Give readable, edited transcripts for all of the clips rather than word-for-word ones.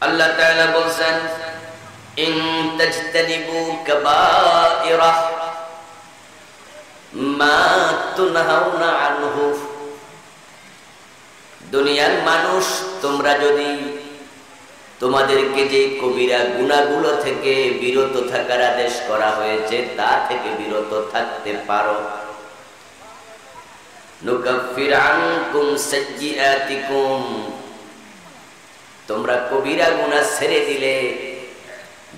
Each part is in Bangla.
আল্লাহ তাআলা বলেন ইন তাজতানিবু কাবাইরা মা তুনহাউনা আনহু, দুনিয়ার মানুষ তোমরা যদি তোমাদেরকে যে কবিরা গুনাহগুলো থেকে বিরত থাকার আদেশ করা হয়েছে তা থেকে বিরত থাকতে পারো, নুকাফির আনকুম সাইয়্যাতিকুম, তোমরা কবিরা গুনাহ ছেড়ে দিলে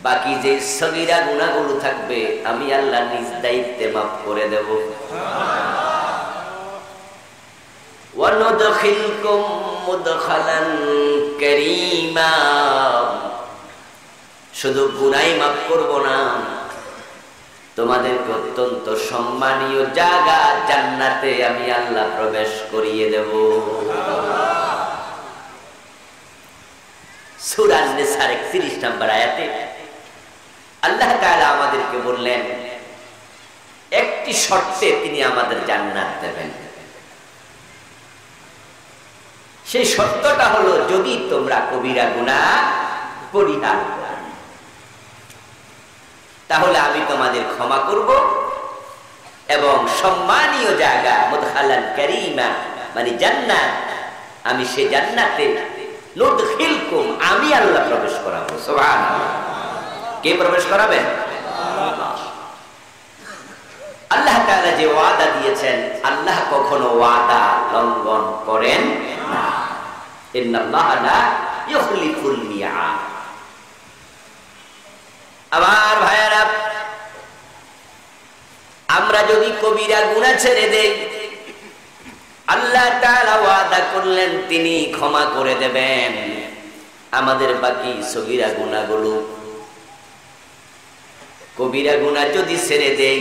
বাকি যে সগীরা গুনাহগুলো থাকবে আমি আল্লাহ নিজ দায়িত্বে মাফ করে দেব। ওয়া নুদখিলকুম মুদখালান কারীমা, শুধু গুনাহই মাফ করব না, তোমাদেরকে অত্যন্ত সম্মানীয় জায়গা জান্নাতে আমি আল্লাহ প্রবেশ করিয়ে দেব। সূরা নিসার 31 নম্বর আয়াতে আল্লাহ তাআলা আমাদেরকে বললেন একটি শর্তে তিনি আমাদের জান্নাত দেবেন। সেই শর্তটা হলো যদি তোমরা কবিরা গুনাহ পরিহার করো তাহলে আমি তোমাদের ক্ষমা করব এবং সম্মানীয় জায়গা মুদখালান কারীমা মানে জান্নাত, আমি সেই জান্নাতে নুদখিলকুম আমি আল্লাহ প্রবেশ করাবো। সুবহানাল্লাহ। কে প্রবেশ করাবেন? আল্লাহ তাআলা যে ওয়াদা দিয়েছেন আল্লাহ কখনো ওয়াদা লঙ্ঘন করেন না। ইন্নাল্লাহা লা ইউখলিফুল মিআদ। আমার ভাইয়েরা, আমরা যদি কবিরা গুনাহ ছেড়ে দেই আল্লাহ তাআলা ওয়াদা করলেন তিনি ক্ষমা করে দেবেন আমাদের বাকি সগীরা গুনাহগুলো। কবিরা গুনাহ যদি ছেড়ে দেই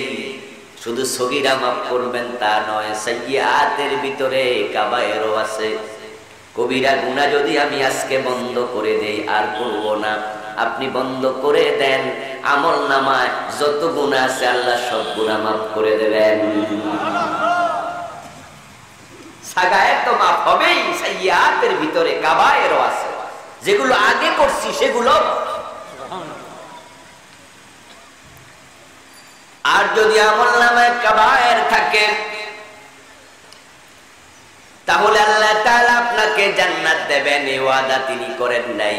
শুধু সগীরা মাফ করবেন তা নয়, সাইয়্যাতের ভিতরে কাবায়েরও আছে। কবিরা গুনাহ যদি আমি আজকে বন্ধ করে দেই আর করব না, আপনি বন্ধ করে দেন, আমলনামায় যত গুনাহ আছে আল্লাহ সব গুনাহ মাফ করে দেবেন। সাগায়ের তো মাফ হবেই, সাইয়্যাতের ভিতরে কাবায়েরও আছে, যেগুলো আগে করছি সেগুলো। আর যদি আমলনামায় কাবায়ের থাকে তাহলে আল্লাহ তাআলা আপনাকে জান্নাত দেবেন, এই ওয়াদা তিনি করেন নাই।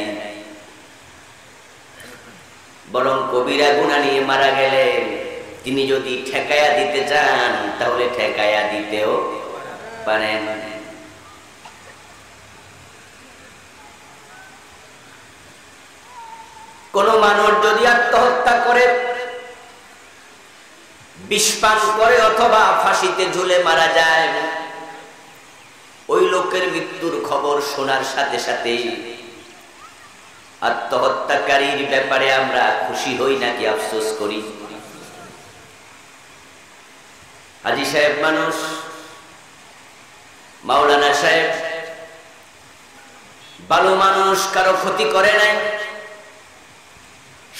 বরং কবিরা গুনাহ নিয়ে মারা গেলে তিনি যদি ঠেকায়া দিতে চান তাহলে ঠেকায়া দিতেও পারেন। কোন মানুষ যদি আত্মহত্যা করে, বিষ পান করে অথবা ফাঁসিতে ঝুলে মারা যায়, ওই লোকের মৃত্যুর খবর শোনার সাথে সাথে আত্মহত্যাকারীর ব্যাপারে আমরা খুশি হই নাকি আফসোস করি? হাজী সাহেব মানুষ, মাওলানা সাহেব ভালো মানুষ, কারো ক্ষতি করে নাই,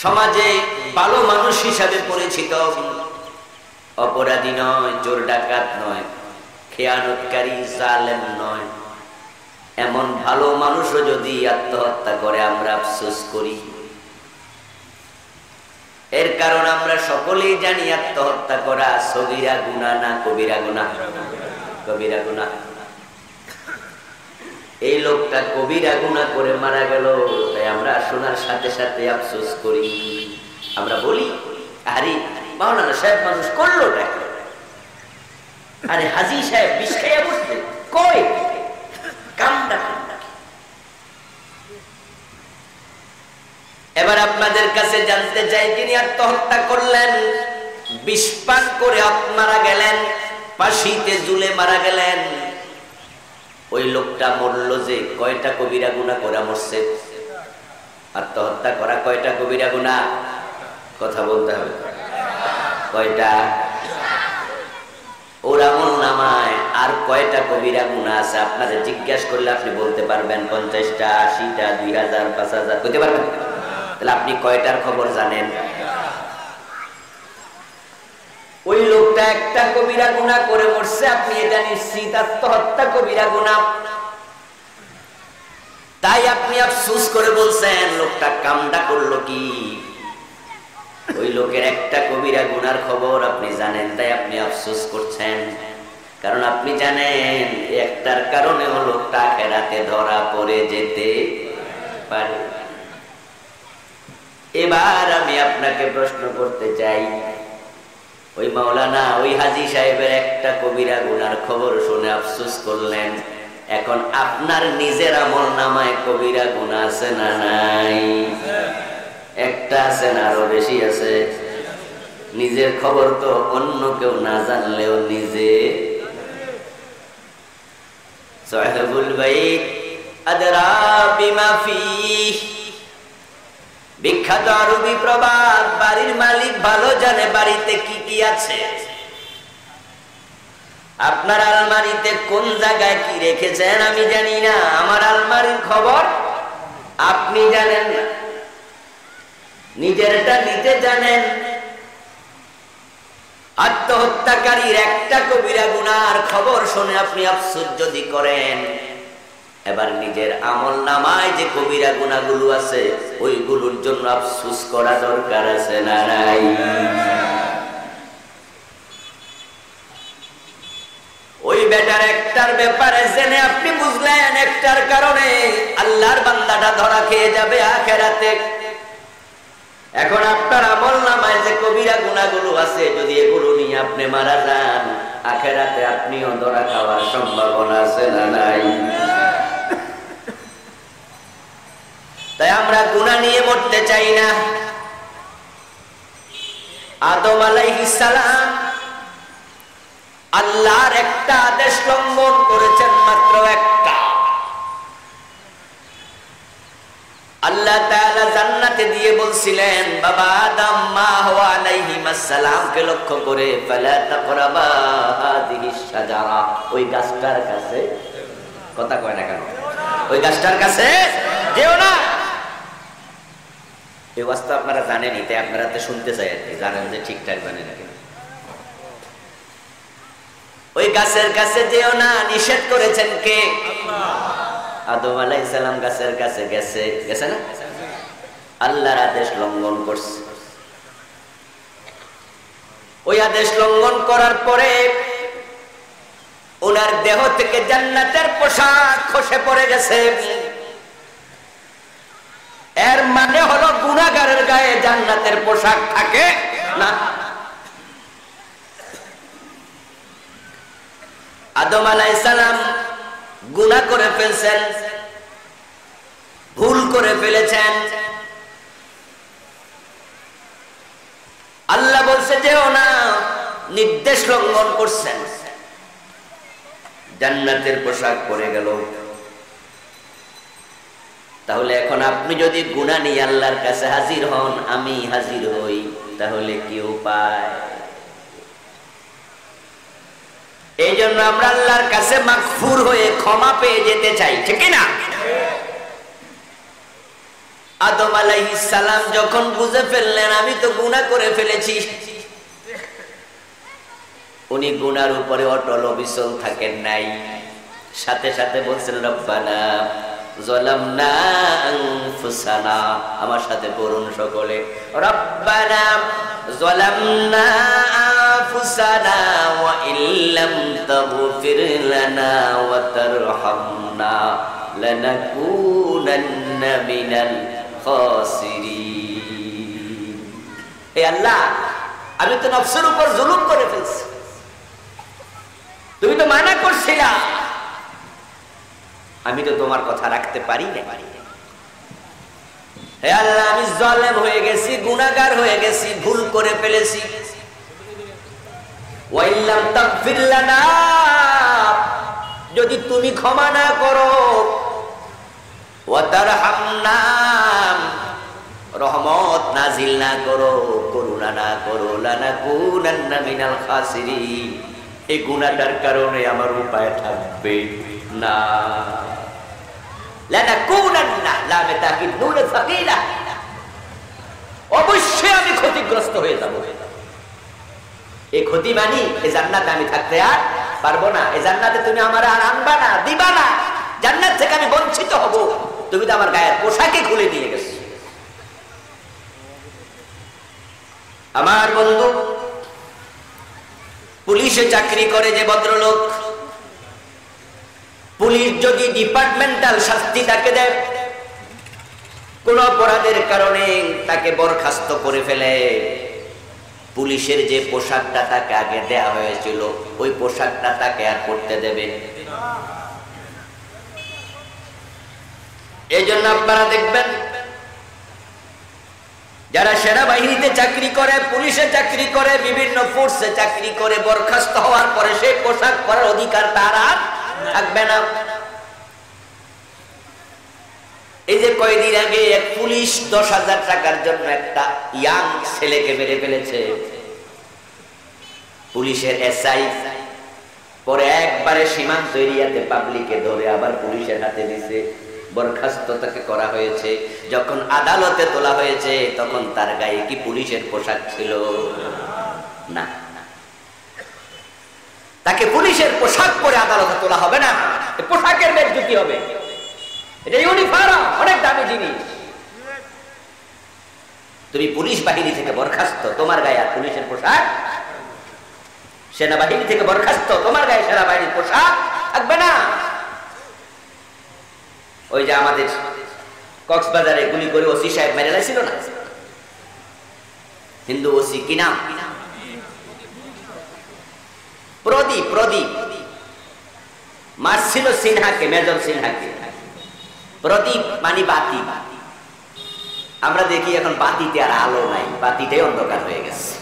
সমাজে ভালো মানুষ হিসাবে পরিচিত, অপরাধী নয়, চোর ডাকাত নয়, খেয়ানতকারী জালেম নয়, এমন ভালো মানুষও যদি আত্মহত্যা করে আমরা আফসোস করি। এর কারণ আমরা সকলেই জানি আত্মহত্যা করা সগীরা গুনাহ না কবিরা গুনাহ? কবিরা গুনাহ। এই লোকটা কবিরা গুনাহ করে মারা গেল, তাই আমরা শোনার সাথে সাথে আফসোস করি। আমরা বলি আরে মাওলানা সাহেব মানুষ করলো নাকি, আরে হাজী সাহেব বিষ খেয়ে বসছে, কই কামটা। এবার আপনাদের কাছে জানতে চাই, তিনি আত্মহত্যা করলেন, বিষ পান করে মারা গেলেন, ফাঁসিতে ঝুলে মারা গেলেন, ওই লোকটা মরল যে কয়টা কবিরা গুনাহ করে মরছে? আত্মহত্যা করা কয়টা কবিরা গুনাহ? কথা বলতে হবে, কয়টা? ওর আমলনামায় আর কয়টা কবিরা গুনাহ আছে আপনাদের জিজ্ঞাসা করলে আপনি বলতে পারবেন 50টা, 80টা, 2000, 5000 কইতে পারবেন? তাহলে আপনি কয়টার খবর জানেন? ওই লোকটা একটা কবিরা গুনাহ করে মরছে, আপনি এটা নিশ্চিত আত্মহত্যা কবিরা গুনাহ। তাই আপনি আফসোস করে বলছেন লোকটা কামটা করলো কি? ওই লোকের একটা কবিরা গুনার খবর আপনি জানেন, তাই আপনি আফসোস করছেন। কারণ আপনি জানেন একটার কারণে লোকটা আখিরাতে ধরা পড়ে যেতে পারে। এবার আমি আপনাকে প্রশ্ন করতে চাই, ওই মাওলানা ওই হাজী সাহেবের একটা কবিরা গুনার খবর শুনে আফসোস করলেন, এখন আপনার নিজের আমল নামায় কবিরা গুনাহ আছে না নাই? একটা আছে না আরো বেশি আছে? নিজের খবর তো অন্য কেউ না জানলেও নিজে সাহিবুল বাইত আদরা বিমা ফিহ, বিখ্যাত আরবি প্রবাদ, বাড়ির মালিক ভালো জানে বাড়িতে কি কি আছে। আপনার আলমারিতে কোন জায়গায় কি রেখেছেন আমি জানি না, আমার আলমারির খবর আপনি জানেন না, নিজেরটা নিজে জানেন। আত্মহত্যাকারীর একটা কবিরা গুনার খবর শুনে আপনি আফসোস যদি করেন, এবার নিজের আমল নামায় যে কবিরা গুনাহগুলো আছে ওইগুলোর জন্য আফসোস করা দরকার আছে না নাই? ওই বেটার একটার ব্যাপারে জেনে আপনি বুঝলেন একটার কারণে আল্লাহর বান্দাটা ধরা খেয়ে যাবে আখিরাতে। এখন আপনার আমল নামায় যে কবিরা গুনাহগুলো আছে যদি এগুলো নিয়ে আপনি মারা যান, আখিরাতে আপনিও ধরা খাওয়ার সম্ভাবনা আছে না নাই? তাই আমরা গুনাহ নিয়ে মরতে চাই না। আদম আলাইহিস সালাম আল্লাহর একটা আদেশ লঙ্ঘন করেছেন, মাত্র একটা। আল্লাহ তাআলা জান্নাতে দিয়ে বলছিলেন বাবা আদম মা হাওয়া আলাইহিস সালামকে লক্ষ্য করে, ফালা তাকরাবা হাযিহিস শাজারা, ওই গাছটার কাছে, কথা কয় না কেন, ওই গাছটার কাছে যেও না। এই ওয়াজটা আপনারা জানেনই, তাই আপনারা তো শুনতে চাই আর কি, জানেন যে ঠিকঠাক জানেন না। ওই গাছের কাছে যেও না নিষেধ করেছেন কে? আদম আলাইহিস সালাম গাছের কাছে গেছে না? আল্লাহর আদেশ লঙ্ঘন করছে। ওই আদেশ লঙ্ঘন করার পরে ওনার দেহ থেকে জান্নাতের পোশাক খসে পড়ে গেছে। এর মানে হলো গুনাহগারের গায়ে জান্নাতের পোশাক থাকে না। আদম আলাইহিস সালাম গুনাহ করে ফেলছেন, ভুল করে ফেলেছেন। আল্লাহ বলছে যেও না, নির্দেশ লঙ্ঘন করছেন, জান্নাতের পোশাক পরে গেল। তাহলে এখন আপনি যদি গুনাহ নিয়ে আল্লাহর কাছে হাজির হন, আমি হাজির হই, তাহলে কি উপায়? এই জন্য আমরা আল্লাহর কাছে মাগফুর হয়ে ক্ষমা পেয়ে যেতে চাই, ঠিক না? আদম আলাইহিস সালাম যখন বুঝে ফেললেন আমি তো গুনাহ করে ফেলেছি, উনি গুনার উপরে অটল অবিচল থাকেন নাই, সাথে সাথে বলছেন রব্বানা যালামনা আনফুসানা, আমার সাথে পড়ুন সকলে, রব্বানা যালামনা আনফুসানা ওয়া ইল্লাম তাগফির লানা ওয়া তারহামনা লানাকুনান্না মিনাল খাসিরিন। হে আল্লাহ, আমি তো নফসের উপর জুলুম করে ফেলছি, তুমি তো মানা করছিলা, আমি তো তোমার কথা রাখতে পারি না। হে আল্লাহ, আমি জালেম হয়ে গেছি, গুনাহগার হয়ে গেছি, ভুল করে ফেলেছি। ওয়া ইল্লাম তাগফির লানা, যদি তুমি ক্ষমা না করো, ওয়া তারহামনা, রহমত নাজিল না করো, করুণা না করো, লানাকুনান্না মিনাল খাসিরিন, এই গুনাহটার কারণে আমার উপায় থাকবে না। লানাকুনান্না, লামে তাকিদ নুন সাকিলা, অবশ্যই আমি ক্ষতিগ্রস্ত হয়ে যাব। এই ক্ষতি মানি এই জান্নাতে আমি থাকতে আর পারবো না। এই জান্নাতে তুমি আমার আর আনবা না, দিবা না, জান্নাত থেকে আমি বঞ্চিত হব। তুমি তো আমার গায়ের পোশাকে খুলে নিয়ে গেছো। আমার বন্ধু পুলিশে চাকরি করে যে ভদ্রলোক, পুলিশ যদি ডিপার্টমেন্টাল শাস্তি তাকে দেয়, কোন অপরাধের কারণে তাকে বরখাস্ত করে ফেলে, পুলিশের যে পোশাকটা তাকে আগে দেয়া হয়েছিল ওই পোশাকটা তাকে আর পরতে দেবে। এই জন্য আপনারা দেখবেন যারা সেনাবাহিনীতে চাকরি করে, পুলিশে চাকরি করে, বিভিন্ন ফোর্সে চাকরি করে, বরখাস্ত হওয়ার পরে সেই পোশাক পরার অধিকার তার আর থাকবে না। এই যে কয়েকদিন আগে এক পুলিশ 10,000 টাকার জন্য একটা ইয়াং ছেলেকে মেরে ফেলেছে, পুলিশের এসআই পরে একবারে সীমান্ত এরিয়াতে পাবলিকে ধরে আবার পুলিশের হাতে দিছে, বরখাস্ত তাকে করা হয়েছে। যখন আদালতে তোলা হয়েছে তখন তার গায়ে কি পুলিশের পোশাক ছিল? না, তাকে পুলিশের পোশাক পরে আদালতে তোলা হবে না, পোশাকের বেজ্জতি হবে। এটা ইউনিফর্ম, অনেক দামি জিনিস। তুমি পুলিশ বাহিনী থেকে বরখাস্ত, তোমার গায়ে আর পুলিশের পোশাক, সেনাবাহিনী থেকে বরখাস্ত, তোমার গায়ে সেনাবাহিনীর পোশাক থাকবে না। ওই যে আমাদের কক্সবাজারে গুলি করে ওসি সাহেব মেরে লাইছিল না, হিন্দু ওসি, কি নাম? প্রদীপ। প্রদীপ মারছিল সিনহাকে, মেজর সিনহাকে। প্রদীপ মানে বাতি। আমরা দেখি এখন বাতিতে আর আলো নাই, বাতিটাই অন্ধকার হয়ে গেছে।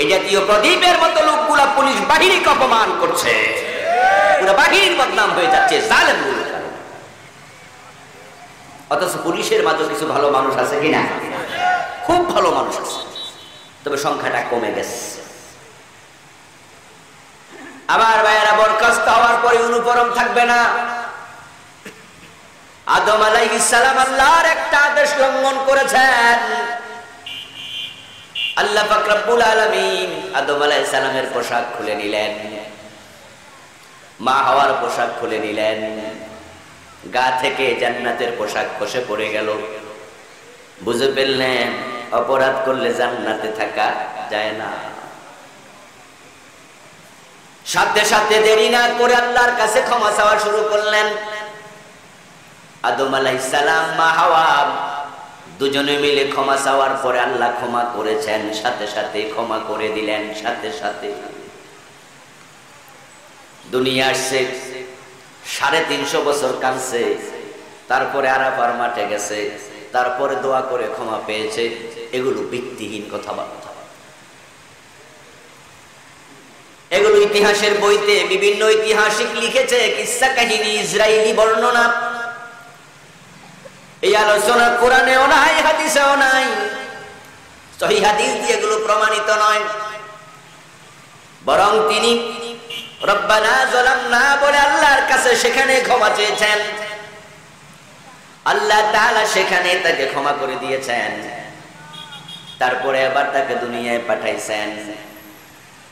এই জাতীয় প্রদীপের মতো লোকগুলা পুলিশ বাহিনীকে অপমান করছে, পুরো বাহিনীর বদনাম হয়ে যাচ্ছে জালেম গুলো। অথচ পুলিশের মাঝে কিছু ভালো মানুষ আছে কিনা? খুব ভালো মানুষ আছে, তবে সংখ্যাটা কমে গেছে। আবার ভাইয়েরা, বরখাস্ত হওয়ার পরে ইউনিফর্ম থাকবে না। আদম আলাইহিস সালাম আল্লাহর একটা আদেশ লঙ্ঘন করেছেন। আল্লাহ পাক রব্বুল আলামিন আদম আলাইহিস সালামের পোশাক খুলে নিলেন, মা হাওয়ার পোশাক খুলে নিলেন, গা থেকে জান্নাতের পোশাক খসে পড়ে গেল। বুঝে ফেললেন অপরাধ করলে জান্নাতে থাকা যায় না। সাথে সাথে দেরি না করে আল্লাহর কাছে ক্ষমা চাওয়া শুরু করলেন। আদম আলাইহিস সালাম, মা হাওয়া দুজনে মিলে ক্ষমা চাওয়ার পরে আল্লাহ ক্ষমা করেছেন, সাথে সাথে ক্ষমা করে দিলেন। সাথে সাথে দুনিয়া আসছে, 350 বছর কাঁদছে, তারপরে আরাফার মাঠে গেছে, তারপরে দোয়া করে ক্ষমা পেয়েছে। এগুলো ভিত্তিহীন কথাবার্তা। এগুলো ইতিহাসের বইতে বিভিন্ন ঐতিহাসিক লিখেছে, কিসসা কাহিনী, ইসরায়েলি বর্ণনা। এই আলোচনা কোরআনেও নাই, হাদিসেও নাই, সহিহ হাদিস দিয়ে এগুলো প্রমাণিত নয়। বরং তিনি রব্বানা যালামনা বলে আল্লাহর কাছে সেখানে ক্ষমা চেয়েছেন, আল্লাহ তাআলা সেখানে তাকে ক্ষমা করে দিয়েছেন। তারপরে আবার তাকে দুনিয়ায় পাঠাইছেন।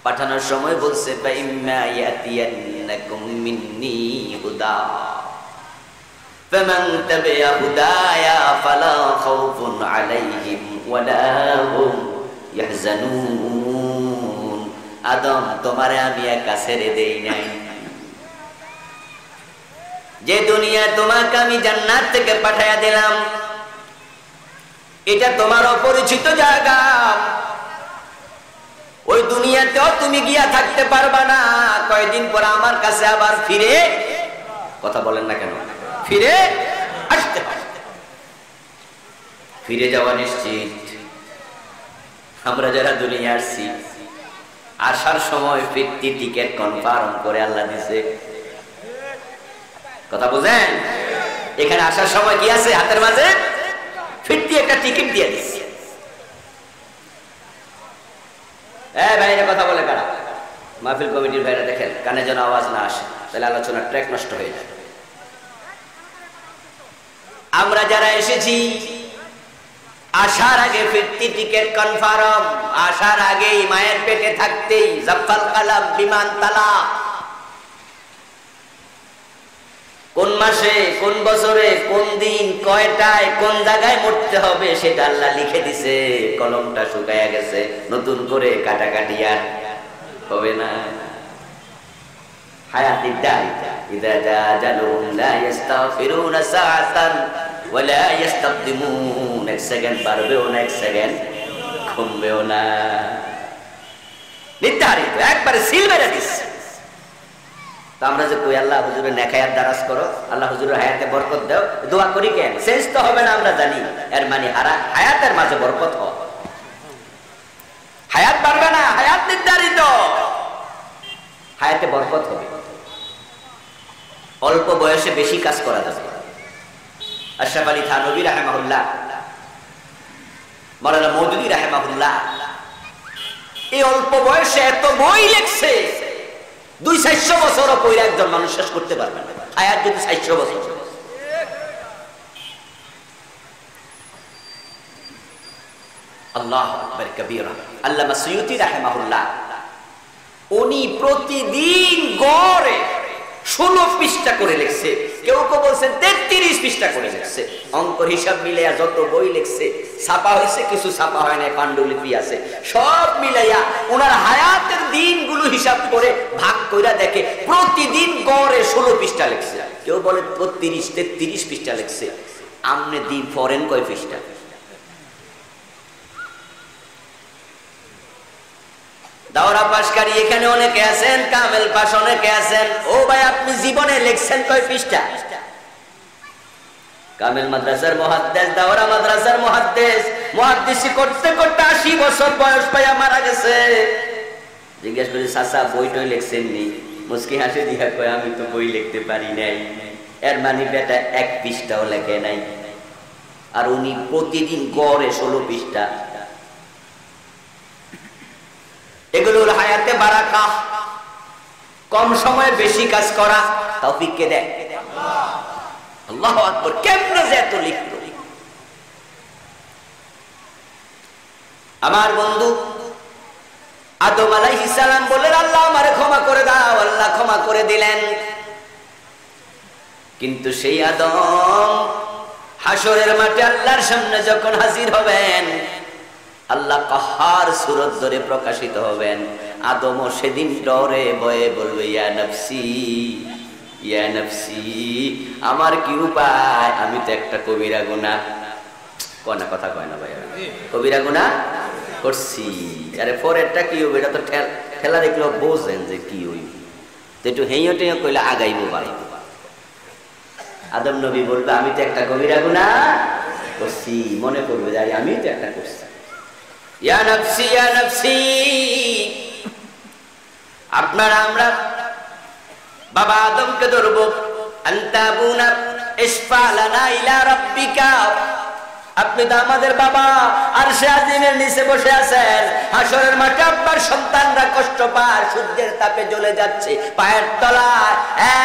পাঠানোর সময় বলছে, ফাইম্মা ইয়াতিয়ান্নাকুম মিন্নী হুদা ফামান তাবিআ হুদায়া ফালা খাউফুন আলাইহিম ওয়ালা হুম ইয়াহজানুন। আদম, তোমারে আমি একা ছেড়ে দেই নাই। যে দুনিয়া তোমাকে আমি জান্নাত থেকে পাঠাইয়া দিলাম, এটা তোমার অপরিচিত জায়গা। ওই দুনিয়াতেও তুমি গিয়া থাকতে পারবা না। কয়েকদিন পর আমার কাছে আবার ফিরে, কথা বলেন না কেন, ফিরে আসতে হবে। ফিরে যাওয়া নিশ্চিত। আমরা যারা দুনিয়া আসছি, আসার সময় ফিরতি টিকেট কনফার্ম করে আল্লাহ দিছে। কথা বুঝেন? এখানে আসার সময় কি আছে হাতের মাঝে? ফিরতি একটা টিকিট দিয়ে দিচ্ছে। ভাইরা কথা বলে কারা? মাহফিল কমিটির ভাইরা দেখেন, কানে যেন আওয়াজ না আসে, তাহলে আলোচনার ট্র্যাক নষ্ট হয়ে যায়। আমরা যারা এসেছি, আসার আগে ফিরতি টিকেট কনফার্ম, আসার আগেই মায়ের পেটে থাকতেই জাফফাল কালাম বিমান তালা, কোন মাসে, কোন বছরে, কোন দিন, কয়টায়, কোন জায়গায় মরতে হবে সেটা আল্লাহ লিখে দিছে। কলমটা শুকায়া গেছে, নতুন করে কাটাকাটি আর হবে না। হায়াতিদ দারিজা ইযা জাআজালুহুম লা ইস্তাগফিরুনা সাআতান ওয়া লা ইস্তাকদিমুন। এক সেকেন্ড বাড়বেও না, এক সেকেন্ড কমবেও না, নির্ধারিত, একবারে সিল মেরে দিচ্ছে। তো আমরা যে কই আল্লাহ হুজুরের নেক হায়াত দারাজ করো, আল্লাহ হুজুরের হায়াতে বরকত দাও, দোয়া করি কেন? শেষ তো হবে না আমরা জানি, এর মানে হায়াতের মাঝে বরকত হয়। হায়াত বাড়বে না, হায়াত নির্ধারিত, হায়াতে বরকত হবে। অল্প বয়সে বেশি কাজ করা যাবে। আশরাফ আলী থানভী রাহিমাহুল্লাহ, মাওলানা মওদুদী রাহিমাহুল্লাহ এই অল্প বয়সে এত বই লিখছে, 200-400 বছরও পড়ে একজন মানুষ শেষ করতে পারবে না। হায়াত যদি 400 বছর। আল্লাহু আকবার কবীরা। আল্লামা সুয়ুতী রাহিমাহুল্লাহ উনি প্রতিদিন গড়ে 16 পৃষ্ঠা করে লিখছে, কেউ কেউ বলছেন 33 পৃষ্ঠা করে লিখছে। অঙ্ক হিসাব মিলাইয়া যত বই লিখছে, ছাপা হয়েছে, কিছু ছাপা হয় না, পাণ্ডুলিপি আছে, সব মিলাইয়া ওনার হায়াতের দিনগুলো হিসাব করে ভাগ কইরা দেখে প্রতিদিন গড়ে 16 পৃষ্ঠা লিখছে। কেউ বলে 32-33 পৃষ্ঠা লিখছে। আমনে দিন ফরেন কয় পৃষ্ঠা? দাওরা পাশকারী এখানে অনেকে আছেন, কামেল পাশ অনেকে আছেন। ও ভাই, আপনি জীবনে লিখছেন কয় পৃষ্ঠা? কামেল মাদ্রাসার মুহাদ্দিস, দাওরা মাদ্রাসার মুহাদ্দিস, মুহাদ্দিসি করতে করতে 80 বছর বয়স পাইয়া মারা গেছে। জিজ্ঞেস করি, চাচা বই টই লিখছেন নি? মুস্কি হাসি দিয়া কয়, আমি তো বই লিখতে পারি নাই। এর মানে বেটা 1 পৃষ্ঠাও লেখে নাই। আর উনি প্রতিদিন গড়ে 16 পৃষ্ঠা। এগুলোর হায়াতে বারাকা, কম সময়ে বেশি কাজ করা তৌফিক কে দেয়? আল্লাহু আকবার। কেমনে যে এত লিখলো? আমার বন্ধু আদম আলাইহিস সালাম বললেন, আল্লাহ আমারে ক্ষমা করে দাও। আল্লাহ ক্ষমা করে দিলেন। কিন্তু সেই আদম হাসরের মাঠে আল্লাহর সামনে যখন হাজির হবেন, আল্লাহ কাহার সুরত ধরে প্রকাশিত হবেন। আদমও সেদিন ডরে ভয়ে বলবে, ইয়া নফসি, ইয়া নফসি, আমার কি উপায়? আমি তো একটা কবিরা গুনাহ, কোনা কথা কয় না ভাই, কবিরা গুনাহ করছি। আরে পরেরটা কি হবে? এটা তো ঠেলা দেখলেও বোঝেন যে কি হইব, তো একটু হেঁয়ো টেঁয়ো কইলে আগাইব ভালো। আদম নবী বলবে, আমি তো একটা কবিরা গুনাহ করছি, মনে করবে যে আমি তো একটা করছি। ইয়া নফসি, ইয়া নফসি। আপনারা আমরা বাবা আদমকে ধরব, আনতা বুনা ইশফা লানা ইলা রাব্বিকা। আপনি তো আমাদের বাবা, আরশে আজিমের নিচে বসে আছেন। হাসরের মাঠে আপনার সন্তানরা কষ্ট পায়, সূর্যের তাপে জ্বলে যাচ্ছে, পায়ের তলায়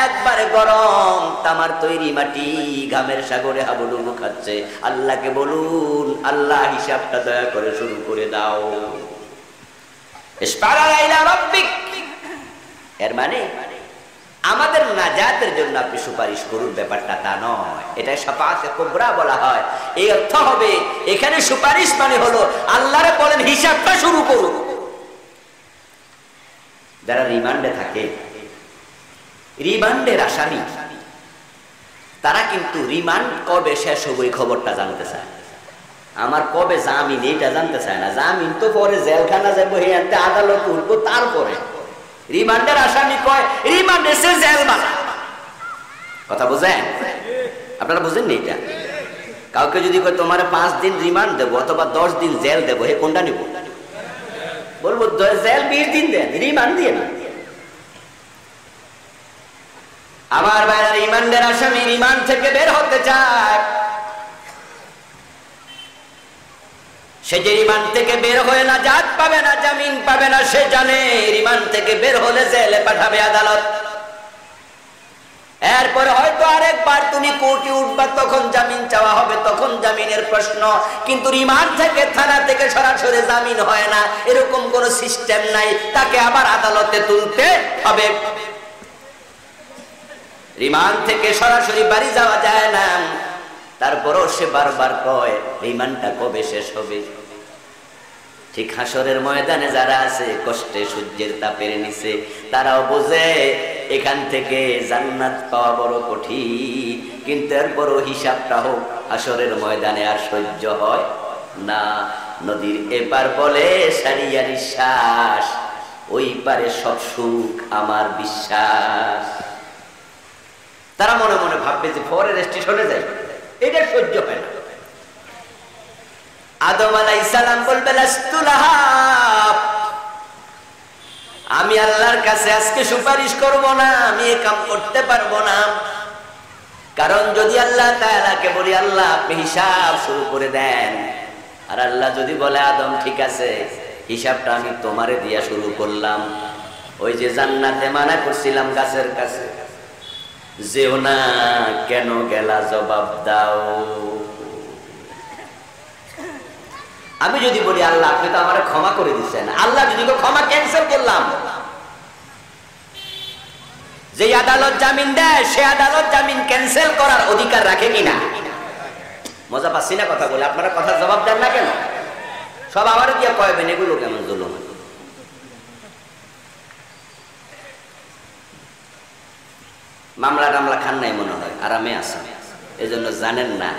একবারে গরম তামার তৈরি মাটি, ঘামের সাগরে হাবুডুবু খাচ্ছে। আল্লাহকে বলুন, আল্লাহ হিসাবটা দয়া করে শুরু করে দাও। ইশফা লানা ইলা রাব্বিক, এর মানে আমাদের নাজাতের জন্য আপনি সুপারিশ করুন, ব্যাপারটা তা নয়। এটা শাফাআতে কুবরা বলা হয়। এই অর্থ হবে এখানে সুপারিশ মানে হলো আল্লাহরে বলেন হিসাবটা শুরু করুন। যারা রিমান্ডে থাকে, রিমান্ডের আসামি, তারা কিন্তু রিমান্ড কবে শেষ হবে এই খবরটা জানতে চায়। আমার কবে জামিন এটা জানতে চায় না। জামিন তো পরে জেলখানা যাবো, হেঁটে আদালত উঠবো, তারপরে। রিমান্ডের আসামি কয় রিমান্ড এসে জেল বালা। কথা বুঝেন? আপনারা বুঝেন নি এটা? কাউকে যদি কয় তোমার 5 দিন রিমান্ড দেবো অথবা 10 দিন জেল দেবো, হে কোনটা নিব? বলবো জেল 20 দিন দেন, রিমান্ড দিয়ে না। আমার ভাইরা, রিমান্ডের আসামি রিমান্ড থেকে বের হতে চায়, সে যে রিমান্ড থেকে বের হয়ে নাজাত পাবে না, জামিন পাবে না, সে জানে রিমান্ড থেকে বের হলে জেলে পাঠাবে আদালত। এরপরে হয়তো আরেকবার তুমি কোর্টে উঠবা, তখন জামিন চাওয়া হবে, তখন জামিনের প্রশ্ন। কিন্তু রিমান্ড থেকে, থানা থেকে সরাসরি জামিন হয় না, এরকম কোন সিস্টেম নাই। তাকে আবার আদালতে তুলতে হবে। রিমান্ড থেকে সরাসরি বাড়ি যাওয়া যায় না, তারপরও সে বারবার কয় রিমান্ডটা কবে শেষ হবে। ঠিক হাসরের ময়দানে যারা আছে কষ্টে সূর্যের তাপের নিচে, তারাও বোঝে এখান থেকে জান্নাত পাওয়া বড় কঠিন, কিন্তু এরপরও হিসাবটা হোক হাসরের ময়দানে আর সহ্য হয় না। নদীর এপার বলে সারিয়া নিঃশ্বাস, ওই পারে সব সুখ আমার বিশ্বাস। তারা মনে মনে ভাববে যে পরের স্টেশনে যাই, এটা সহ্য হয় না। আদম আলাইহিস সালাম বলবে আমি আল্লাহর কাছে আজকে সুপারিশ করব না, আমি এই কাম করতে পারবো না। কারণ যদি আল্লাহ তাআলাকে বলি আল্লাহ আপনি হিসাব শুরু করে দেন, আর আল্লাহ যদি বলে আদম ঠিক আছে হিসাবটা আমি তোমারে দিয়া শুরু করলাম, ওই যে জান্নাতে মানা করছিলাম গাছের কাছে যেও না, কেন গেলা জবাব দাও। আমি যদি বলি আল্লাহ আপনি তো আমার ক্ষমা করে দিচ্ছেন, আল্লাহ যদি ক্ষমা ক্যান্সেল করলাম, যে আদালত জামিন দেয় সে আদালত জামিন ক্যান্সেল করার অধিকার রাখে কিনা? মজা পাচ্ছি না কথা বলে, আপনারা কথা জবাব দেন না কেন? সব আবার দিয়ে কয়বেন এগুলো কেমন জুলুম। মামলা টামলা খান নাই মনে হয়, আরামে আছেন, এই জন্য জানেন না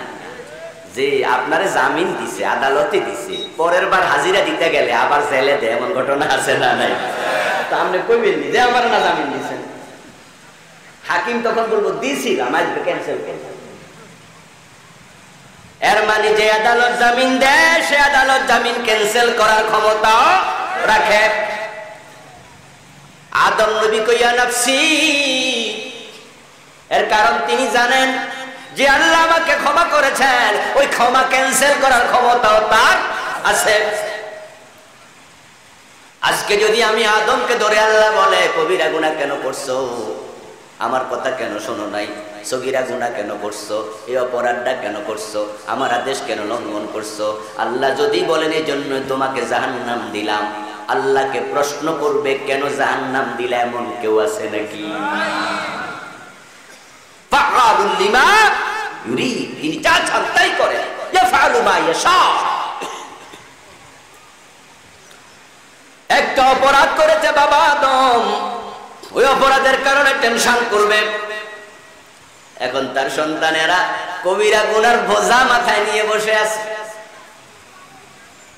যে আপনারে জামিন দিছে, আদালতে দিছে, পরের বার হাজিরা দিতে গেলে আবার জেলে দেয়, এমন ঘটনা আছে না নাই? তা আপনি কইবেন যে আমার না জামিন দিছেন, হাকিম তখন বলবো দিছিলাম আজকে ক্যান্সেল করলাম। এর মানে যে আদালত জামিন দেয় সে আদালত জামিন ক্যান্সেল করার ক্ষমতা রাখে। আদম নবী কইয়া নাফসি, এর কারণ তিনি জানেন যে আল্লাহ আমাকে ক্ষমা করেছেন, ওই ক্ষমা ক্যান্সেল করার ক্ষমতাও তার আছে। আজকে যদি আমি আদমকে ধরে আল্লাহ বলে কবিরা গুনাহ কেন করছো, আমার কথা কেন শোনো নাই, সগীরা গুনাহ কেন করছো, এই অপরাধটা কেন করছো, আমার আদেশ কেন লঙ্ঘন করছো, আল্লাহ যদি বলেন এই জন্য তোমাকে জাহান্নাম দিলাম, আল্লাহকে প্রশ্ন করবে কেন জাহান্নাম দিলে, এমন কেউ আছে নাকি? ফাআলুল লিমা ইউরিদ, তিনি যা চান তাই করেন, ইয়াফআলু মা ইয়াশা। একটা অপরাধ করেছে বাবা আদম, ওই অপরাধের কারণে টেনশন করবে। এখন তার সন্তানেরা কবিরা গুনার বোঝা মাথায় নিয়ে বসে আছে।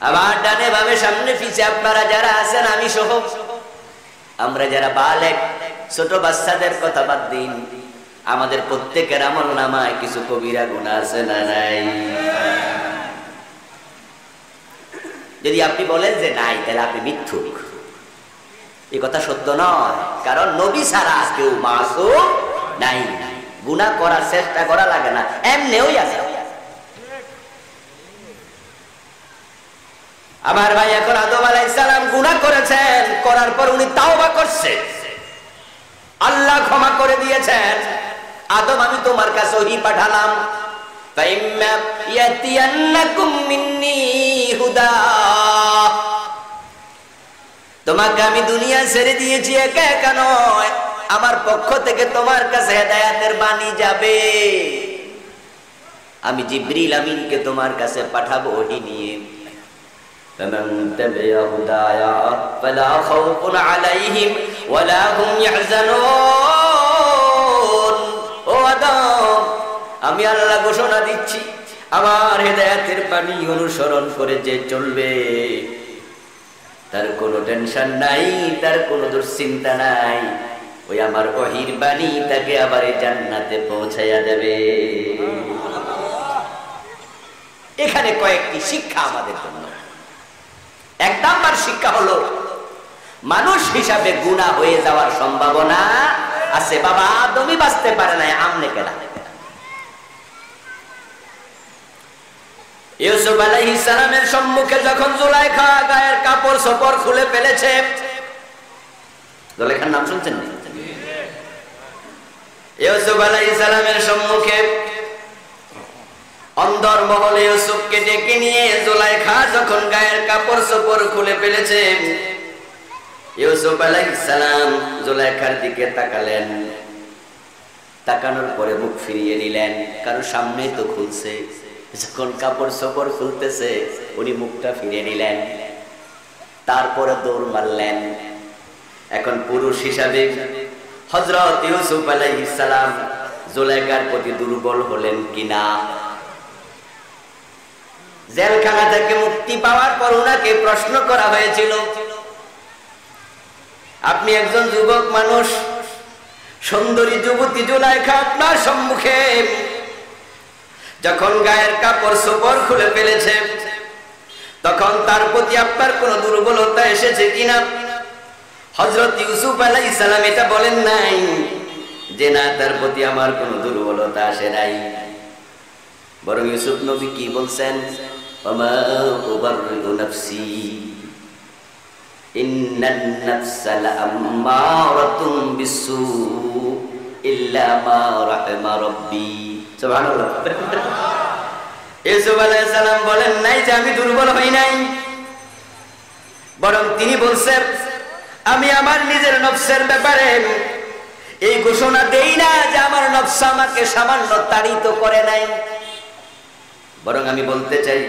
আবার ডানে বামে সামনে পিছে আপনারা যারা আছেন, আমি সহ আমরা যারা বালেগ, ছোট বাচ্চাদের কথা বাদ দিন, আমাদের প্রত্যেকের আমল নামায় কিছু কবিরা গুনাহ আছে না নাই? যদি আপনি বলেন যে নাই, তাহলে আপনি মিথ্যুক, এই কথা সত্য নয়। কারণ নবী ছাড়া কেউ মাসুম নাই, গুনাহ করার চেষ্টা করা লাগে না, এমনিও আছে। আমার ভাই এখন আদম আলাইহিস সালাম গুনাহ করেছেন, করার পর উনি তাওবা করছেন, আল্লাহ ক্ষমা করে দিয়েছেন। আদম আমি তোমার কাছে ওহী পাঠালাম, ফাইম্মা ইয়াতিয়ান্নাকুম মিন্নি হুদা, তোমাকে আমি দুনিয়া ছেড়ে দিয়েছি একা একা নয়, আমার পক্ষ থেকে তোমার কাছে হেদায়েতের বাণী যাবে। আমি জিবরিল আমিনকে তোমার কাছে পাঠাবো ওহী নিয়ে। فمن تبع هدايا فلا خوف عليهم ولا هم يحزنون। ও আদম, আমি আল্লাহ ঘোষণা দিচ্ছি, আমার হেদায়েতের বাণী অনুসরণ করে যে চলবে তার কোনো টেনশন নাই, তার কোনো দুশ্চিন্তা নাই, ওই আমার ওহীর বাণী তাকে আবার জান্নাতে পৌঁছায়া দেবে। এখানে কয়েকটি শিক্ষা আমাদের জন্য। এক নাম্বার শিক্ষা হলো, মানুষ হিসাবে গুনাহ হয়ে যাওয়ার সম্ভাবনা আছে। বাবা আদমই বাঁচতে পারে না, আমনে কেনা। ইউসুফ আলাইহিস সালামের সম্মুখে যখন জুলাইখা গায়ের কাপড় চোপড় খুলে ফেলেছে, জুলাইখার নাম শুনছেন? ইউসুফ আলাইহিস সালামের সম্মুখে অন্দর মহলে ইউসুফকে ডেকে নিয়ে জুলাইখা যখন গায়ের কাপড় চোপড় খুলে ফেলেছে, ইউসুফ আলাইহিস সালাম জুলাইখার দিকে তাকালেন। তাকানোর পরে মুখ ফিরিয়ে নিলেন, কারণ সামনেই তো খুলছে। যখন কাপড় চোপড় খুলতেছে উনি মুখটা ফিরিয়ে নিলেন, তারপরে দৌড় মারলেন। এখন পুরুষ হিসাবে হযরত ইউসুফ আলাইহিস সালাম জুলাইখার প্রতি দুর্বল হলেন কিনা? জেলখানা থেকে মুক্তি পাওয়ার পর ওনাকে প্রশ্ন করা হয়েছিল, আপনি একজন যুবক মানুষ, সুন্দরী যুবতী জুলাইখা আপনার সম্মুখে যখন গায়ের কাপড় চোপড় খুলে ফেলেছে, তখন তার প্রতি আপনার কোন দুর্বলতা এসেছে কিনা? হযরত ইউসুফ আলাইহিস সালাম এটা বলেন নাই যে না, তার প্রতি আমার কোন দুর্বলতা আসে নাই। বরং ইউসুফ নবী কি বলছেন? ওমা উবাররিউ নাফসি ইন্নান নাফসা লাআম্মারাতুম বিসসু ইল্লা মা রাহিমা রাব্বি। সুবহানাল্লাহ। ইউসুফ আলাইহিস সালাম বলেন নাই যে আমি দুর্বল হই নাই, বরং তিনি বলছেন আমি আমার নিজের নফসের ব্যাপারে এই ঘোষণা দেই না যে আমার নফস আমাকে সামান্য তাড়িত করে নাই, বরং আমি বলতে চাই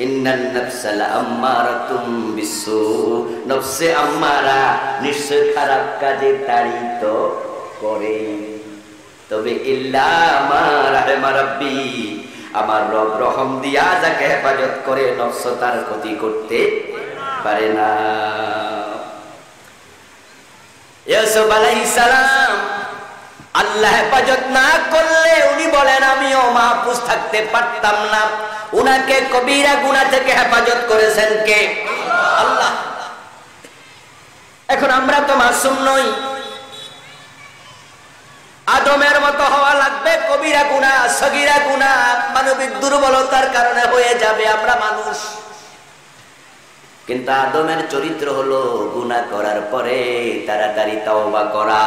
ইন্নান নাফসা লাআম্মারাতুম বিসসু, নফসে আম্মারা নিশ্চয় খারাপ কাজে তাড়িত করে, তবে ইল্লা মা রাহিমা রাব্বি, আমার রব রহম দিয়া যাকে হেফাজত করে নফস তার ক্ষতি করতে পারে না। ইউসুফ আলাইহিস সালাম আল্লাহ হেফাজত না করলে উনি বলেন আমিও মাহফুজ থাকতে পারতাম না। উনাকে কবিরা গুনাহ থেকে হেফাজত করেছেন কে? আল্লাহ। এখন আমরা তো মাসুম নই, আদমের মতো হওয়া লাগবে। কবিরা গুনাহ, সগীরা গুনাহ মানবিক দুর্বলতার কারণে হয়ে যাবে, আমরা মানুষ। কিন্তু আদমের চরিত্র হলো গুনাহ করার পরে তাড়াতাড়ি তওবা করা।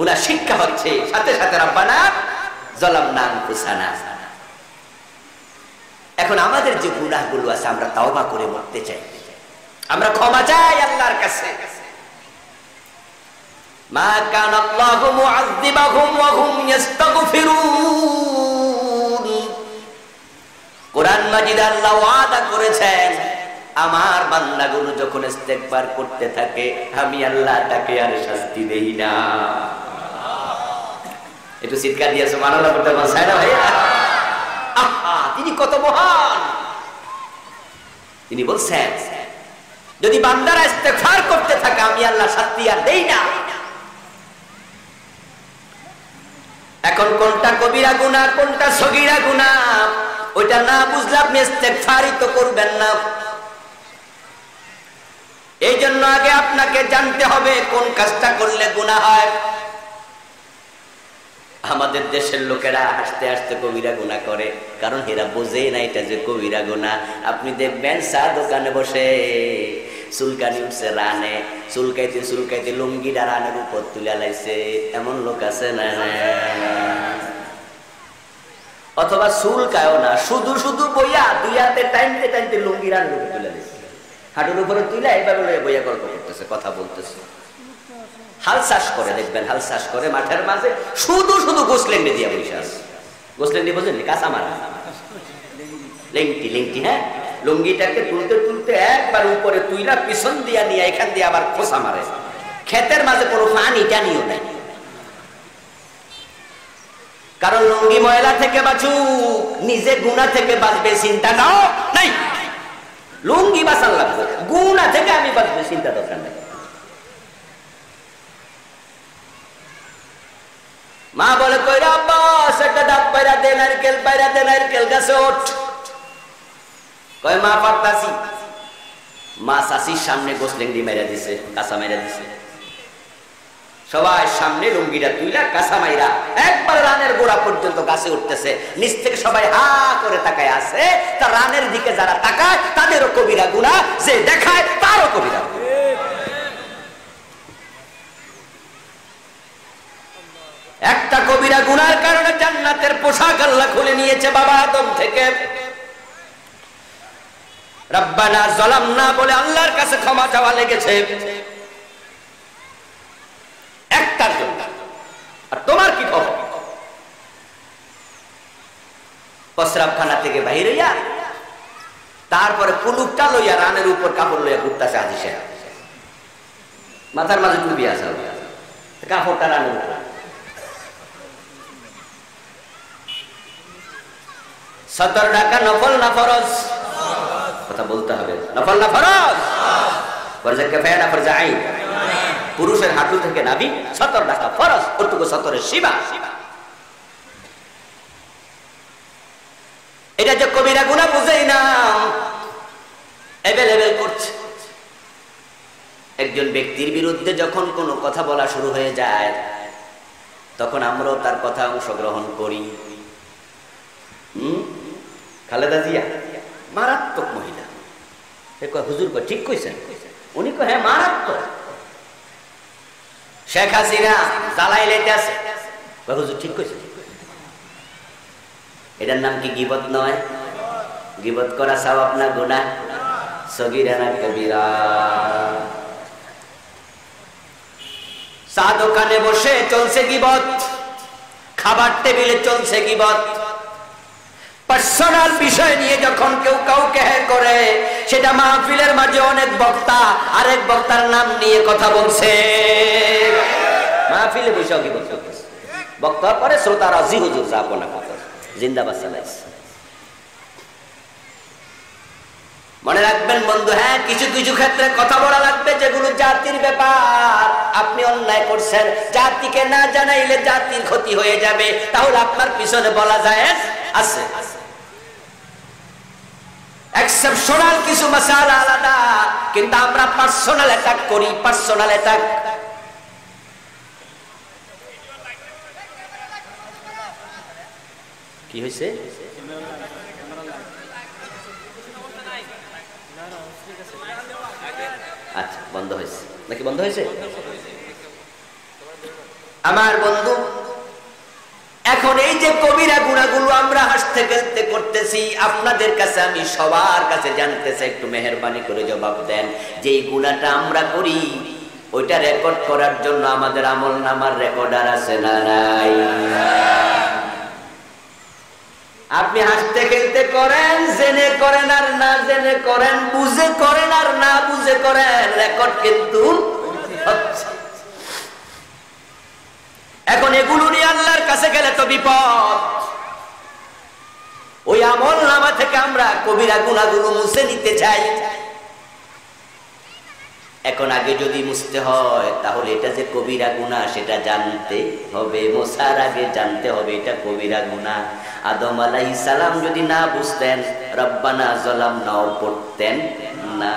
উনার শিক্ষা হচ্ছে সাথে সাথে রব্বানা যালামনা আনফুসানা। এখন আমাদের যে গুনাহগুলো আছে আমরা তওবা করে মরতে চাই, আমরা ক্ষমা চাই আল্লাহর কাছে। মা কানা আল্লাহু মুআযযিবাহুম ওয়া হুম ইস্তাগফিরুন। কোরআন মাজিদ আল্লাহ ওয়াদা করেছেন আমার বান্দাগুলো যখন ইস্তেগফার করতে থাকে আমি আল্লাহ তাকে আর শাস্তি দেই না। একটু চিৎকার দিয়ে সুবহানাল্লাহ বলতে পারছেন না ভাইয়া? আহা, তিনি কত মহান! তিনি বলছেন যদি বান্দারা ইস্তেগফার করতে থাকে আমি আল্লাহ শাস্তি আর দেই না। এখন কোনটা কবিরা গুনাহ কোনটা সগীরা গুনাহ ওইটা না বুঝলে আপনি ইস্তেগফারই তো করবেন না। এই জন্য আগে আপনাকে জানতে হবে কোন কাজটা করলে গুনাহ হয়। আমাদের দেশের লোকেরা হাসতে হাসতে কবিরা গুনাহ করে, কারণ এরা বোঝে না এটা যে কবিরা গুনাহ। আপনি দেখবেন চা দোকানে বসে চুলকানি উঠছে রানে, চুলকাইতে চুলকাইতে লুঙ্গিটা রানের উপর তুলে লাইছে, এমন লোক আছে না? অথবা চুলকায়ও না, শুধু শুধু বইয়া দুই হাতে টাইনতে টাইনতে লুঙ্গি রানের উপর তুলে লাইছে, হাঁটুর উপরে তুলে এইভাবে বইয়া গল্প করতেছে, কথা বলতেছে। হাল চাষ করে দেখবেন, হাল চাষ করে মাঠের মাঝে শুধু শুধু গোসলেন্ডি দিয়া বসে আছে। গোসলেন্ডি বোঝেন? কাঁচা মারা লেংটি লেংটি, হ্যাঁ, লুঙ্গিটাকে তুলতে তুলতে একবার উপরে তুইলা পিছন দিয়া নিয়ে এখান দিয়ে আবার খোসা মারে। ক্ষেতের মাঝে কোনো পানি টানিও নাই, কারণ লুঙ্গি ময়লা থেকে বাঁচুক, নিজে গুনাহ থেকে বাঁচবে চিন্তাটাও নাই। লুঙ্গি বাঁচার লাগবে, গুনাহ থেকে আমি বাঁচবে চিন্তা দরকার নাই। মা বলে কইরা আব্বাস একটা ডাব পায়রা দে, নারকেল পায়রা দে, নারকেল গাছে ওঠ। কয় মা পারতাছি। মা চাষির সামনে গোসলেন্ডি মেরা দিছে, কাঁচা মেরা দিছে। সবাই সামনে লুঙ্গিটা তুইলা কাঁচা মাইরা একবার রানের গোড়া পর্যন্ত গাছে উঠতেছে। নিচ থেকে সবাই হা করে তাকায় আছে। তার রানের দিকে যারা তাকায় তাদেরও কবিরা গুনাহ, যে দেখায় তারও কবিরা। একটা কবিরা গুনার কারণে জান্নাতের পোশাক আল্লাহ খুলে নিয়েছে বাবা আদম থেকে। রব্বানা যালামনা বলে আল্লাহর কাছে ক্ষমা চাওয়া লেগেছে। একটা আর তোমার কি খবর? প্রস্রাবখানা থেকে বাহির হইয়া তারপরে কুলুকটা লইয়া রানের উপর কাপড় লইয়া ঘুরতেছে হাজি সাহেব, মাথার মাঝে টুপি আসা, কাপড়টা রানের উপর। 70 টাকা নফল না ফরজ? কথা বলতে হবে, নফল না ফরজ? ফরজে কিফায়া না ফরজে আইন? পুরুষের হাঁটু থেকে নাভি 70 টাকা ফরজ, ওটুকু 70 সীমা। এটা যে কবিরা গুনাহ বুঝেই না, এভেলেবেল করছে। একজন ব্যক্তির বিরুদ্ধে যখন কোনো কথা বলা শুরু হয়ে যায়, তখন আমরাও তার কথা অংশগ্রহণ করি। খালেদা জিয়া মারাত্মক মহিলা, হুজুর ঠিক কইছেন? উনি কয় হ্যাঁ মারাত্মক। শেখ হাসিনা জ্বালাই লেতে আছে, হুজুর ঠিক কইছেন। এটার নাম কি গীবত নয়? গীবত করা সওয়াব না গুনাহ? সগীরা না কবিরা? চা দোকানে বসে চলছে গীবত, খাবার টেবিলে চলছে গীবত, পার্সোনাল বিষয় নিয়ে যখন কেউ কাউকে হ্যাঁ করে, সেটা মাহফিলের মাঝে অনেক বক্তা আরেক বক্তার নাম নিয়ে কথা বলছে, মাহফিলে বসে গীবত করতেছে। বক্তা পরে শ্রোতারা জি হুজুর যা কোনা কথা জিন্দাবাদ চালাইছে। মনে রাখবেন বন্ধু, হ্যাঁ কিছু কিছু ক্ষেত্রে কথা বলা লাগবে যেগুলো জাতির ব্যাপার। আপনি অন্যায় করছেন, জাতিকে না জানাইলে জাতির ক্ষতি হয়ে যাবে, তাহলে আপনার পিছনে বলা যায় আছে। এক্সেপশনাল কিছু মাসালা আলাদা, কিন্তু আমরা পার্সোনাল অ্যাটাক করি, পার্সোনাল অ্যাটাক। কি হয়েছে? আচ্ছা বন্ধ হয়েছে নাকি? বন্ধ হয়েছে? আমার বন্ধু, এখন এই যে কবিরা গুনাহগুলো আমরা হাসতে খেলতে করতেছি, আপনাদের কাছে আমি সবার কাছে জানতে চাই, একটু মেহেরবানি করে জবাব দেন, যে এই গুনাহটা আমরা করি ওইটা রেকর্ড করার জন্য আমাদের আমলনামার রেকর্ডার আছে না নাই? আপনি হাসতে খেলতে করেন, জেনে করেন আর না জেনে করেন, বুঝে করেন আর না বুঝে করেন, রেকর্ড কিন্তু হচ্ছে। এখন এগুলো নিয়ে আল্লাহর কাছে গেলে তো বিপদ। ওই আমলনামা থেকে আমরা কবিরা গুনাহগুলো মুছে নিতে চাই। এখন আগে যদি মুছতে হয়, তাহলে এটা যে কবিরা গুনাহ সেটা জানতে হবে, মোছার আগে জানতে হবে এটা কবিরা গুনাহ। আদম আলাইহিস সালাম যদি না বুঝতেন, রব্বানা যালামনাও পড়তেন না।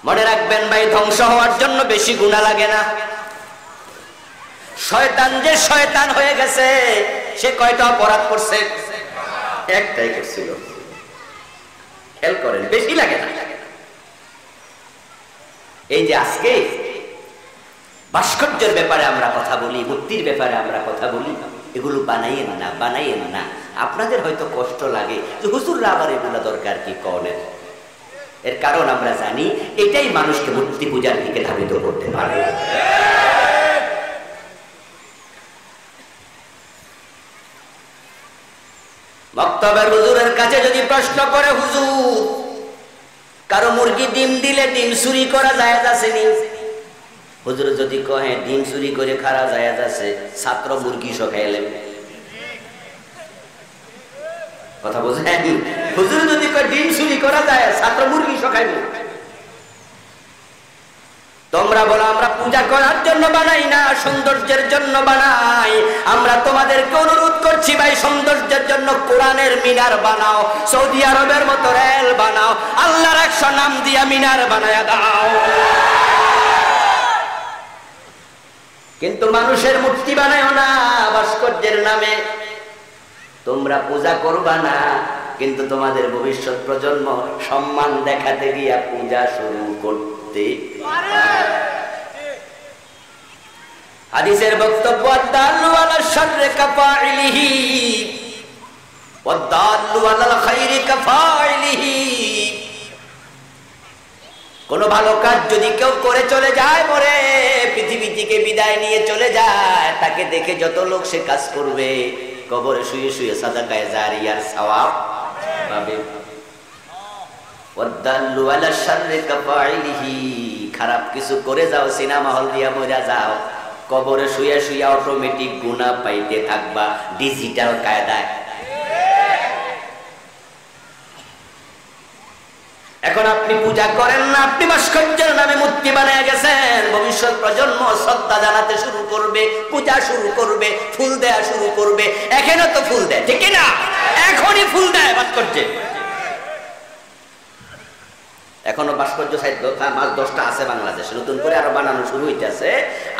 মনে রাখবেন ভাই, ধ্বংস হওয়ার জন্য বেশি গুনাহ লাগে না। শয়তান যে শয়তান হয়ে গেছে, সে কয়টা অপরাধ করছে? একটাই করছিল। খেয়াল করেন, বেশি লাগে না। এই যে আজকে ভাস্কর্যের ব্যাপারে আমরা কথা বলি, মূর্তির ব্যাপারে আমরা কথা বলি, এগুলো বানাইয়েন না, বানাইয়েন না। আপনাদের হয়তো কষ্ট লাগে যে হুজুররা আবার এগুলো দরকার কি করেন। এর কারণ আমরা জানি এটাই মানুষকে মূর্তি পূজার দিকে ধাবিত করতে পারে। বক্তব্যের হুজুরের কাছে যদি প্রশ্ন করে, হুজুর কারো মুরগি ডিম দিলে ডিম চুরি করা জায়েজ আছে নি? হুজুর যদি কহে ডিম চুরি করে খারা জায়েজ আছে, ছাত্র মুরগি সখাইলেন। কথা বোঝেন? হুজুর যদি কয় ডিম চুরি করা যায়, ছাত্র মুরগি সখাইব। তোমরা বলো আমরা পূজা করার জন্য বানাই না, সৌন্দর্যের জন্য বানাই। আমরা তোমাদেরকে অনুরোধ করছি ভাই, সৌন্দর্যের জন্য কোরআনের মিনার বানাও, সৌদি আরবের মতো রেল বানাও, আল্লাহর 100 নাম দিয়া মিনার বানায়া দাও। কিন্তু মানুষের মূর্তি বানায়ও না ভাস্কর্যের নামে। তোমরা পূজা করবা না, কিন্তু তোমাদের ভবিষ্যৎ প্রজন্ম সম্মান দেখাতে গিয়া পূজা শুরু করতে পারে। হাদিসের বক্তব্য, আদাল্লু আলা শাররি কাফাইলিহি ওয়াদাল্লু আলাল খাইরি কাফাইলিহি। কোন ভালো কাজ যদি কেউ করে চলে যায়, মরে পৃথিবী থেকে বিদায় নিয়ে চলে যায়, তাকে দেখে যত লোক সে কাজ করবে, কবরে শুয়ে শুয়ে সাদাকায়ে জারিয়ার সওয়াব পাবে। ওয়াদাল্লু আলা শাররি কাফাইলিহি, খারাপ কিছু করে যাও, সিনেমা হল দিয়া মরে যাও, কবরে শুয়ে শুয়ে অটোমেটিক গুনাহ পাইতে থাকবা ডিজিটাল কায়দায়। এখন আপনি পূজা করেন না, আপনি ভাস্কর্যের নামে মূর্তি বানিয়ে গেছেন। ভবিষ্যৎ প্রজন্ম শ্রদ্ধা জানাতে শুরু করবে, পূজা শুরু করবে, ফুল দেয়া শুরু করবে। এখনো তো ফুল দেয়, ঠিক না? এখনই ফুল দেয় ভাস্কর্যে। এখনো ভাস্কর্য সাহিত্য 10টা আছে বাংলাদেশে, নতুন করে আরো বানানো শুরু হইতেছে।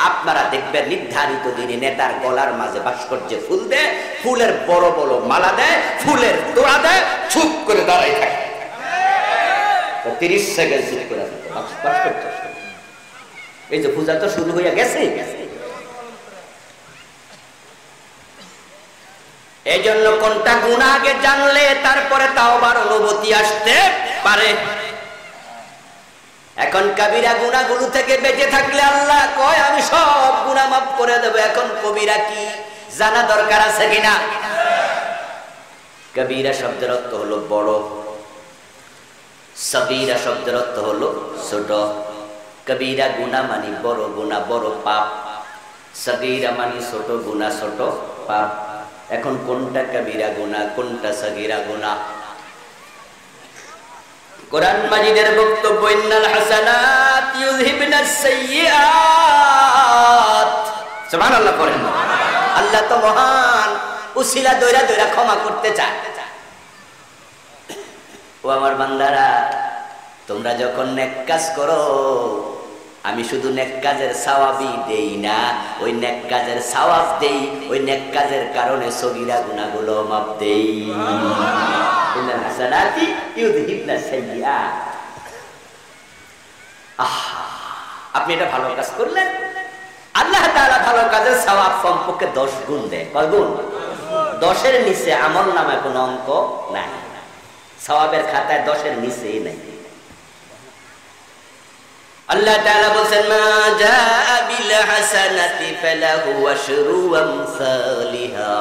আপনারা দেখবেন নির্ধারিত দিনে নেতার গলার মাঝে ভাস্কর্যে ফুল দেয়, ফুলের বড় বড় মালা দেয়, ফুলের তোড়া দেয়, চুপ করে দাঁড়াই থাকে 30 সেকেন্ড চুপ করে থাকে। এই যে পূজা তো শুরু হইয়া গেছে। এই জন্য কোনটা গুনাহ আগে জানলে তারপরে তাওবার অনুভূতি আসতে পারে। এখন কবিরা গুনাহগুলো থেকে বেঁচে থাকলে আল্লাহ কয় আমি সব গুনাহ মাফ করে দেব। এখন কবিরা কি জানা দরকার আছে কিনা? কবিরা শব্দের অর্থ হলো বড়, সগীরা শব্দের অর্থ হলো ছোট। কবিরা গুনাহ মানে বড় গুনাহ, বড় পাপ। সগীরা মানে ছোট গুনাহ, ছোট পাপ। এখন কোনটা কবিরা গুনাহ, কোনটা সগীরা গুনাহ? কোরআন মাজিদের বক্তব্য, ইন্নাল হাসানাত ইউযহিবনাস সাইয়্যাত। সুবহানাল্লাহ পড়েন। আল্লাহ তো মহান, উসিলা দইরা দইরা ক্ষমা করতে চায়। ও আমার বান্দারা, তোমরা যখন নেক কাজ করো, আমি শুধু নেক কাজের সওয়াবই দেই না, ওই নেক কাজের সওয়াব দেই, ওই নেক কাজের কারণে সগীরা গুনাহগুলো মাফ দেই। ইন্নাল হাসানাতি ইউযহিবনাস সাইয়্যাত। আপনি এটা ভালো কাজ করলেন, আল্লাহ তাআলা ভালো কাজের সওয়াব কমপক্ষে 10 গুণ দেয়। কয় গুণ? 10-এর নিচে আমল নামায় কোনো অঙ্ক নাই, সওয়াবের খাতায় 10-এর নিচেই নাই। আল্লাহ তাআলা বলেন, মা জাআ বিল হাসানাতি ফালাহু আশরু আমসালিহা।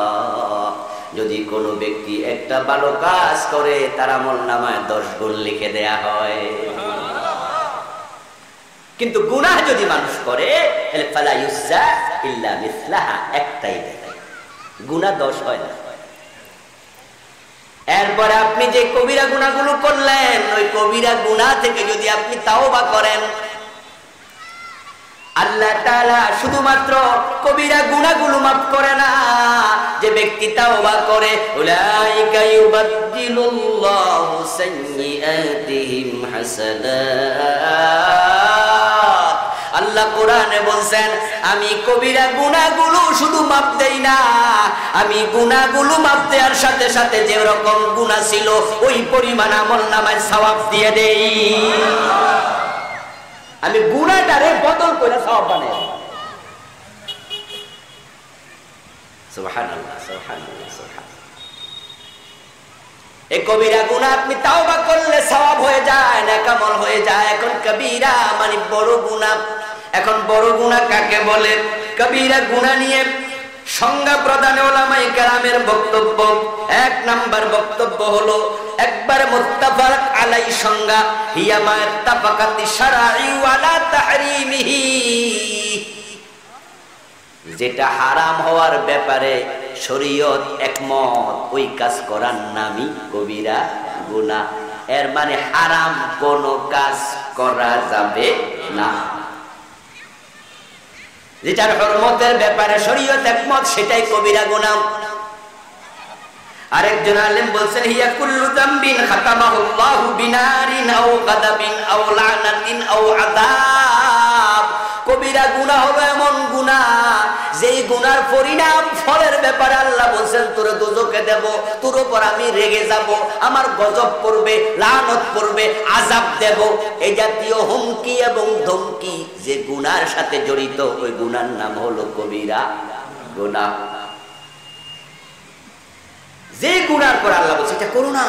যদি কোনো ব্যক্তি একটা ভালো কাজ করে, তার আমলনামায় 10 গুণ লিখে দেয়া হয়। কিন্তু গুনাহ যদি মানুষ করে, তাহলে ফালা ইউজা ইল্লা মিসলাহা, একটাই দেয়, গুনাহ 10 হয় না। এরপরে আপনি যে কবিরা গুনাহগুলো করলেন, ওই কবিরা গুনাহ থেকে যদি আপনি তাওবা করেন, আল্লাহ তাআলা শুধুমাত্র কবিরা গুনাহগুলো মাফ করে না, যে ব্যক্তি তাওবা করে, উলাইকা ইউবাদদিলুল্লাহু সাইয়্যাতিহিম হাসানাত। আল্লাহ কোরআনে বলছেন, আমি কবিরা গুনাহগুলো শুধু মাফ দেই না, আমি গুনাহগুলো মাফ দেওয়ার সাথে সাথে যে রকম গুনাহ ছিল ওই পরিমাণ আমলনামায় সওয়াব দিয়ে দেই। আমি গুনাহটারে বদল করে সওয়াব বানাই। সুবহানাল্লাহ, সুবহানাল্লাহ, সুবহানাল্লাহ। এই কবিরা গুনাহ আপনি তাওবা করলে সওয়াব হয়ে যায়, নেক আমল হয়ে যায়। এখন কবিরা মানে বড় গুনাহ। এখন বড় গুনাহ কাকে বলে? কবিরা গুনাহ নিয়ে সংজ্ঞা প্রদানে উলামায়ে কেরামের বক্তব্য। 1 নাম্বার বক্তব্য হলো, একবার মুত্তাফাক আলাই সংজ্ঞা, হিয়া মা ইত্তাফাকাতি শারঈ ওয়ালা তাহরিমিহি। যেটা হারাম হওয়ার ব্যাপারে শরীয়ত একমত, ওই কাজ করার নামই কবিরা গুনাহ। এর মানে হারাম কোন কাজ করা যাবে না। যেটার হরমতের ব্যাপারে শরীয়ত একমত, সেটাই কবিরা গুনাহ। আরেকজন আলেম বলছেন, হিয়া কুল্লু যামবিন খাতামাহুল্লাহু বিনারিন আও গাদাবিন আও লানাতিন আও আযাব। কবিরা গুনাহ হলো এমন গুনাহ, যেই গুনার পরিণাম ফলের ব্যাপারে আল্লাহ বলছেন, তোরে দোজখে দেব, তোর উপর আমি রেগে যাব, আমার গজব পড়বে, লানত পড়বে, আযাব দেব। এই জাতীয় হুমকি এবং ধমকি যে গুনার সাথে জড়িত, ওই গুনার নাম হলো কবিরা গুনাহ। যে গুনার পর আল্লাহ বলছে এটা করো না।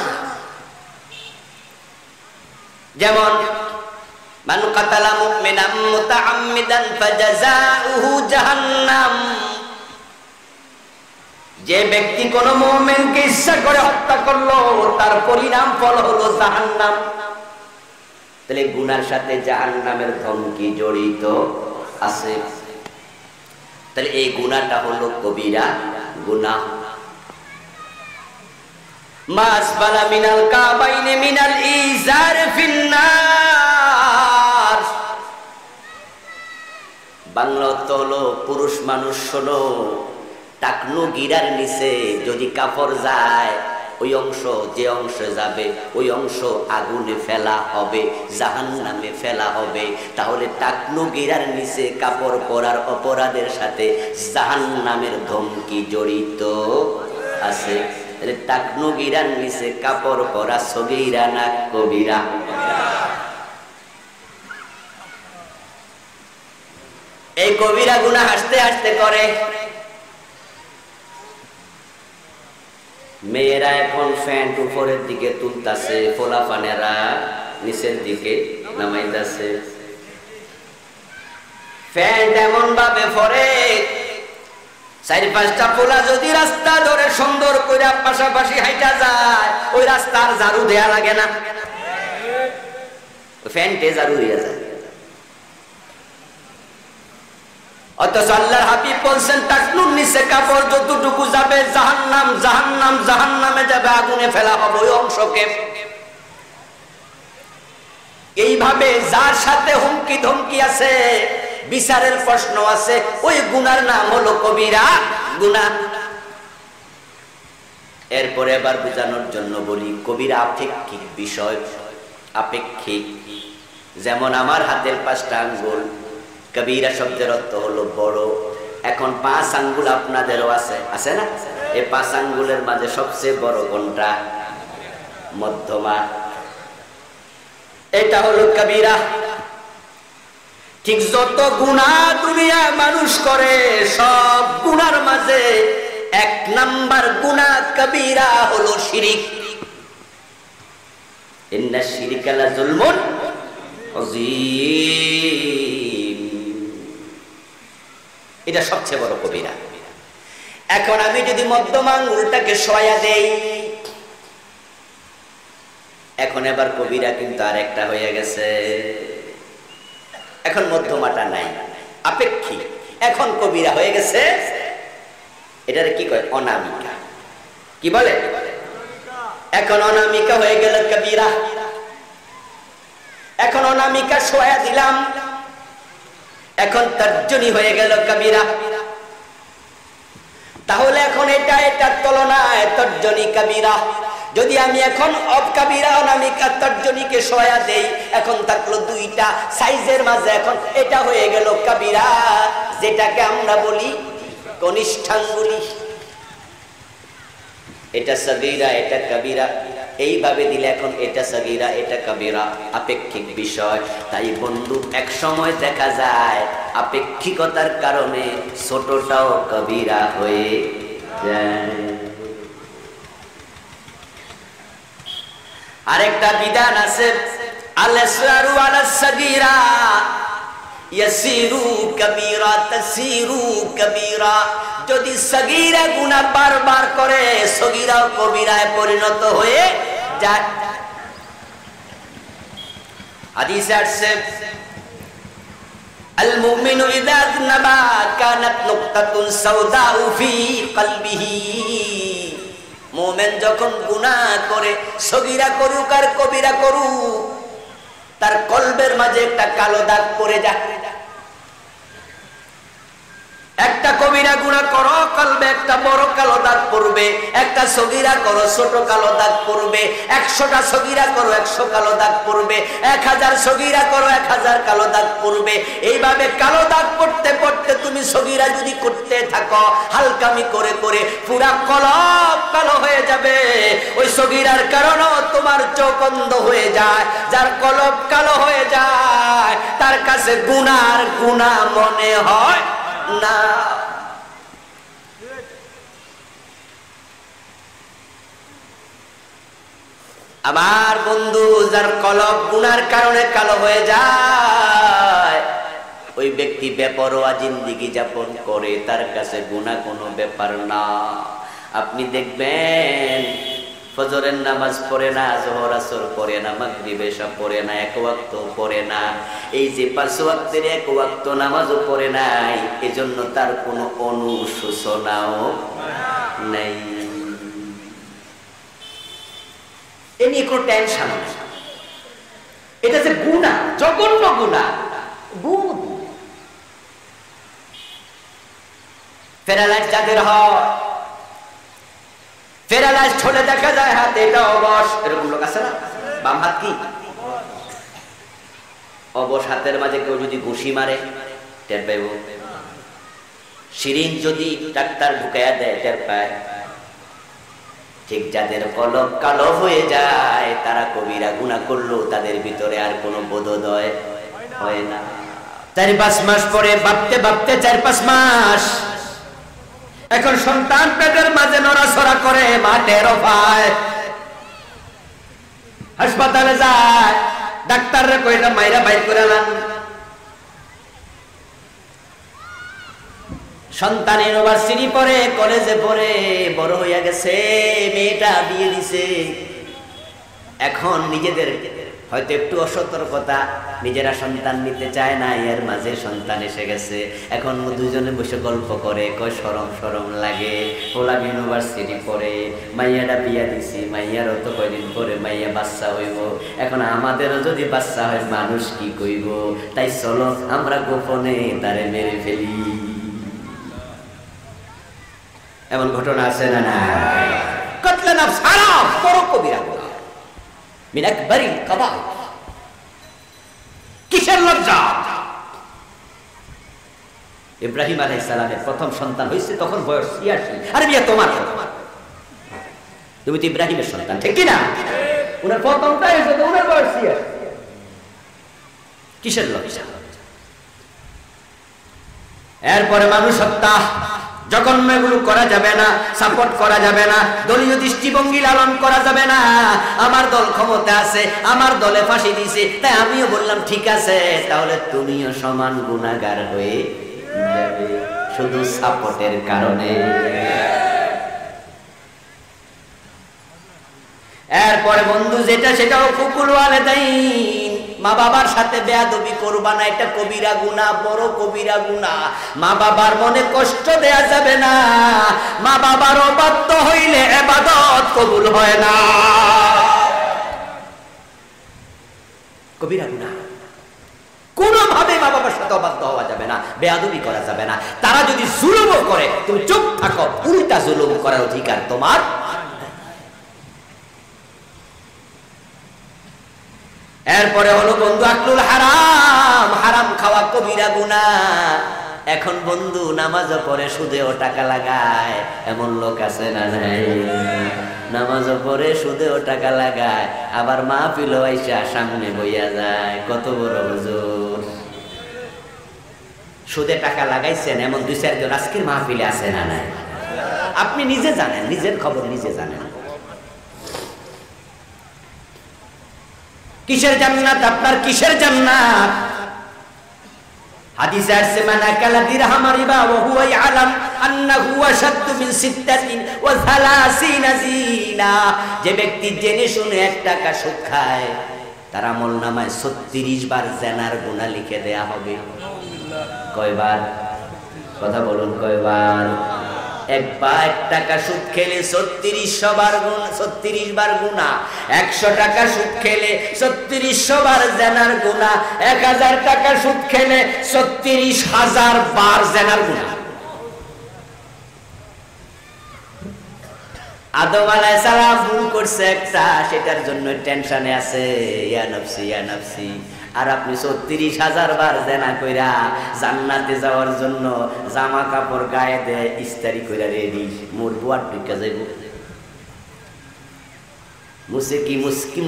যেমন মান কাতালা মুমিনান মুতাআম্মিদান ফাজাযাউহু জাহান্নাম, যে ব্যক্তি কোন মুমিনকে ইচ্ছা করে হত্যা করলো তার পরিণাম ফল হলো জাহান্নাম। তাহলে গুনার সাথে জাহান্নামের ধমকি জড়িত আছে। তাহলে এই গুনাহটা হলো কবিরা গুনাহ। মাসবালা মিনাল কাবাইনি মিনাল ইজার ফিন্নার, বাংলা অর্থ হলো পুরুষ মানুষ শোনো, টাকনু গিরার নিচে যদি কাপড় যায় ওই অংশ, যে অংশে যাবে ওই অংশ আগুনে ফেলা হবে, জাহান্নামে ফেলা হবে। তাহলে টাকনু গিরার নিচে কাপড় পরার অপরাধের সাথে জাহান্নামের ধমকি জড়িত আছে। তাহলে টাকনু গিরার নিচে কাপড় পরা সগীরা না কবিরা? এই কবিরা গুনাহ হাসতে হাসতে করে। মেয়েরা এখন প্যান্ট উপরের দিকে তুলতাছে, ফোলাফানেরা নিচের দিকে নামাইতাছে। প্যান্ট এমন ভাবে পরে, 4-5টা পোলা যদি রাস্তা ধরে সুন্দর করে পাশাপাশি হাইটা যায়, ওই রাস্তার ঝাড়ু দেয়া লাগে না, প্যান্টে ঝাড়ু হইয়া যায়। অথচ আল্লাহর হাবিব বলছেন টাকনুর নিচে কাপড় যতটুকু যাবে জাহান্নাম, জাহান্নাম জাহান্নামে যাবে, আগুনে ফেলা হবে ওই অংশকে। এইভাবে যার সাথে হুমকি ধমকি আছে, বিচারের প্রশ্ন আছে, ওই গুনার নাম হলো কবিরা গুনাহ। এরপরে এবার বোঝানোর জন্য বলি, কবিরা আপেক্ষিক বিষয়, আপেক্ষিক। যেমন আমার হাতের 5টা আঙ্গুল, কবিরা শব্দের অর্থ হলো বড়। এখন 5 আঙ্গুল আপনাদেরও আছে, আছে না? এই 5 আঙ্গুলের মাঝে সবচেয়ে বড় কোনটা? মধ্যমা। এটা হলো কবিরা। ঠিক যত গুনাহ দুনিয়া মানুষ করে, সব গুনার মাঝে 1 নাম্বার গুনাহ কবিরা হলো শিরিক। ইন্না শিরকা লা যুলমুন আযীম, এটা সবচেয়ে বড় কবিরা। এখন আমি যদি মধ্যম আঙ্গুলটাকে সয়া দেই, এখন এবার কবিরা কিন্তু আরেকটা হয়ে গেছে। এখন মধ্যমাটা নাই, আপেক্ষিক। এখন কবিরা হয়ে গেছে, এটারে কি কয়? অনামিকা। কি বলে? এখন অনামিকা হয়ে গেল কবিরা। এখন অনামিকা সয়া দিলাম, এখন তর্জনী হয়ে গেল কবিরা। তাহলে এখন এটার তুলনায় তর্জনী কবিরা। যদি আমি এখন কবিরা অনামিকা তর্জনীকে সয়া দেই, এখন থাকলো 2টা সাইজের মাঝে, এখন এটা হয়ে গেল কবিরা, যেটাকে আমরা বলি কনিষ্ঠাঙ্গুলি। এটা সগীরা, এটা কবিরা। এইভাবে দিলে এখন এটা সগীরা, এটা কবিরা, আপেক্ষিক বিষয়। তাই বন্ধু, এক সময় দেখা যায় আপেক্ষিকতার কারণে ছোটটাও কবিরা হয়ে যায়। আরেকটা বিধান আছে, আল-ইসরারু আলা সগীরা ইয়াসিরু কবিরা তাসিরু কবিরা। যদি সগীরা গুনাহ বারবার করে, সগীরাও কবিরায় পরিণত হয়ে যায়। হাদিসে আসছে, আল মুমিনু ইযা আযনাবা কানাত নুকতাতুন সাওদাউ ফি কলবিহি। মুমিন যখন গুনাহ করে, সগীরা করুক আর কবিরা করুক, তার কলবের মাঝে একটা কালো দাগ পড়ে যায়। একটা কবিরা গুনাহ করো, কলবে একটা বড় কালো দাগ পড়বে। একটা সগীরা করো, ছোট কালো দাগ পড়বে। 100টা সগীরা করো, 100 কালো দাগ পড়বে। 1000 সগীরা করো, 1000 কালো দাগ পড়বে। এইভাবে কালো দাগ পড়তে পড়তে তুমি সগীরা যদি করতে থাকো, হালকামি করে করে পুরা কলব কালো হয়ে যাবে। ওই সগীরার কারণে তোমার চোখ অন্ধ হয়ে যায়। যার কলব কালো হয়ে যায়, তার কাছে গুনার গুনাহ মনে হয় না। আমার বন্ধু, যার কলব গুনার কারণে কালো হয়ে যায়, ওই ব্যক্তি বেপরোয়া জিন্দেগি যাপন করে, তার কাছে গুনাহ কোনো ব্যাপার না। আপনি দেখবেন ফজরের নামাজ পড়ে না, যোহর আসর পড়ে না, মাগরিব এশা পড়ে না, এক ওয়াক্ত পড়ে না, এই যে 5 ওয়াক্তের এক ওয়াক্ত নামাজও পড়ে নাই, এজন্য তার কোনো অনুশোচনাও নেই। এ নিয়ে কোনো টেনশন নেই। এটা যে গুনাহ, জঘন্য গুনাহ, প্যারালাইজ যাদের হয়, প্যারালাইজ হলে দেখা যায় হাতে এটা অবশ, এরকম লোক আছে না? বাম হাত কি অবশ, হাতের মাঝে কেউ যদি ঘুষি মারে টের পাইব, সিরিঞ্জ যদি ডাক্তার ঢুকাইয়া দেয় টের পায়। ঠিক যাদের কলব কালো হয়ে যায়, তারা কবিরা গুনাহ করলো, তাদের ভিতরে আর কোনো বোধোদয় হয় না। 4-5 মাস পরে ভাবতে ভাবতে 4-5 মাস, এখন সন্তান পেটের মাঝে নড়াচড়া করে, মা টেরও পায়, হাসপাতালে যায়, ডাক্তাররা কইরা মাইরা বাইর করে আনলাম। সন্তান ইউনিভার্সিটি পড়ে, কলেজে পড়ে, বড় হইয়া গেছে, মেয়েটা বিয়ে দিছে। এখন নিজেদের হয়তো একটু অসতর্কতা, নিজেরা সন্তান নিতে চায় না, এর মাঝে সন্তান এসে গেছে। এখন দুজনে বসে গল্প করে, কয় শরম শরম লাগে, পোলা ইউনিভার্সিটি পড়ে, মাইয়াটা বিয়া দিছি, মাইয়ারও তো কয়দিন পরে মাইয়া বাচ্চা হইব, এখন আমাদেরও যদি বাচ্চা হয় মানুষ কি কইব, তাই চলো আমরা গোপনে তারে মেরে ফেলি। এমন ঘটনা আছে না? না, কতলে নাফস হারাম, বড় কবিরা গুনাহ, মিন আকবারিল কাবাইর। কিসের লজ্জা? ইব্রাহিম আলাইহিস সালামের প্রথম সন্তান হয়েছে, তখন বয়স 86। আরে বিয়া তোমার, তুমি তো ইব্রাহিমের সন্তান, ঠিক কি না? উনার প্রথমটা হয়েছে তো উনার বয়স 86। কিসের লজ্জা? এরপরে মানুষ হত্যা, জঘন্য, এগুলো করা যাবে না, সাপোর্ট করা যাবে না, দলীয় দৃষ্টিভঙ্গি লালন করা যাবে না। আমার দল ক্ষমতা আছে, আমার দলে ফাঁসি দিছে, তাই আমিও বললাম ঠিক আছে, তাহলে তুমিও সমান গুনাহগার হয়ে যাবে, শুধু সাপোর্টের কারণে। এরপরে বন্ধু যেটা, সেটাও হুকুল ওয়ালিদাইন, মা বাবার সাথে বেয়াদবি করবা না, এটা কবিরা গুনাহ, বড় কবিরা গুনাহ। মা বাবার মনে কষ্ট দেয়া যাবে না, মা বাবার অবাধ্য হইলে ইবাদত কবুল হয় না, কবিরা গুনাহ। কোনোভাবে মা বাবার সাথে অবাধ্য হওয়া যাবে না, বেয়াদবি করা যাবে না। তারা যদি জুলুমও করে তুমি চুপ থাকো, উল্টা জুলুম করার অধিকার তোমার। এরপরে হলো বন্ধু আকলুল হারাম, হারাম খাওয়া কবিরা গুনাহ। এখন বন্ধু নামাজও পড়ে, সুদেও টাকা লাগায়, এমন লোক আছে না? নাই, নামাজও পড়ে, সুদেও টাকা লাগায়, আবার মাহফিল আইসা সামনে বইয়া যায়। কত বড় হুজুর, সুদে টাকা লাগাইছেন এমন 2-4 জন আজকের মাহফিলে আছে না? নাই, আপনি নিজে জানেন, নিজের খবর নিজে জানেন। কিসের জান্নাত আপনার, কিসের জান্নাত? হাদিসে আসছে, মান আকালা দিরহাম রিবা ওয়া হুয়া ইয়ালাম আন্নাহু আশাদ্দু মিন 36 জিনা। যে ব্যক্তি জেনে শুনে 1 টাকা সুদ খায়, তার আমলনামায় 36 বার জিনার গুনাহ লিখে দেয়া হবে। কয়বার? কথা বলুন, কয়বার? 1 টাকা সুদ খেলে 3600 বার গুনাহ, 36 বার গুনাহ। 100 টাকা সুদ খেলে 3600 বার জিনার গুনাহ। 1000 টাকা সুদ খেলে 36000 বার জিনার গুনাহ। আদম আলাইহিস সালাম ভুল করছে একটা, সেটার জন্য টেনশনে আছে, ইয়া নফসি ইয়া নফসি। আর আপনি 36000 বার জিনা কইরা জান্নাতে যাওয়ার জন্য জামা কাপড় গায়ে দিয়ে ইস্তারি কইরা রেডি, মোর বুয়ার ঢুকে যাইব।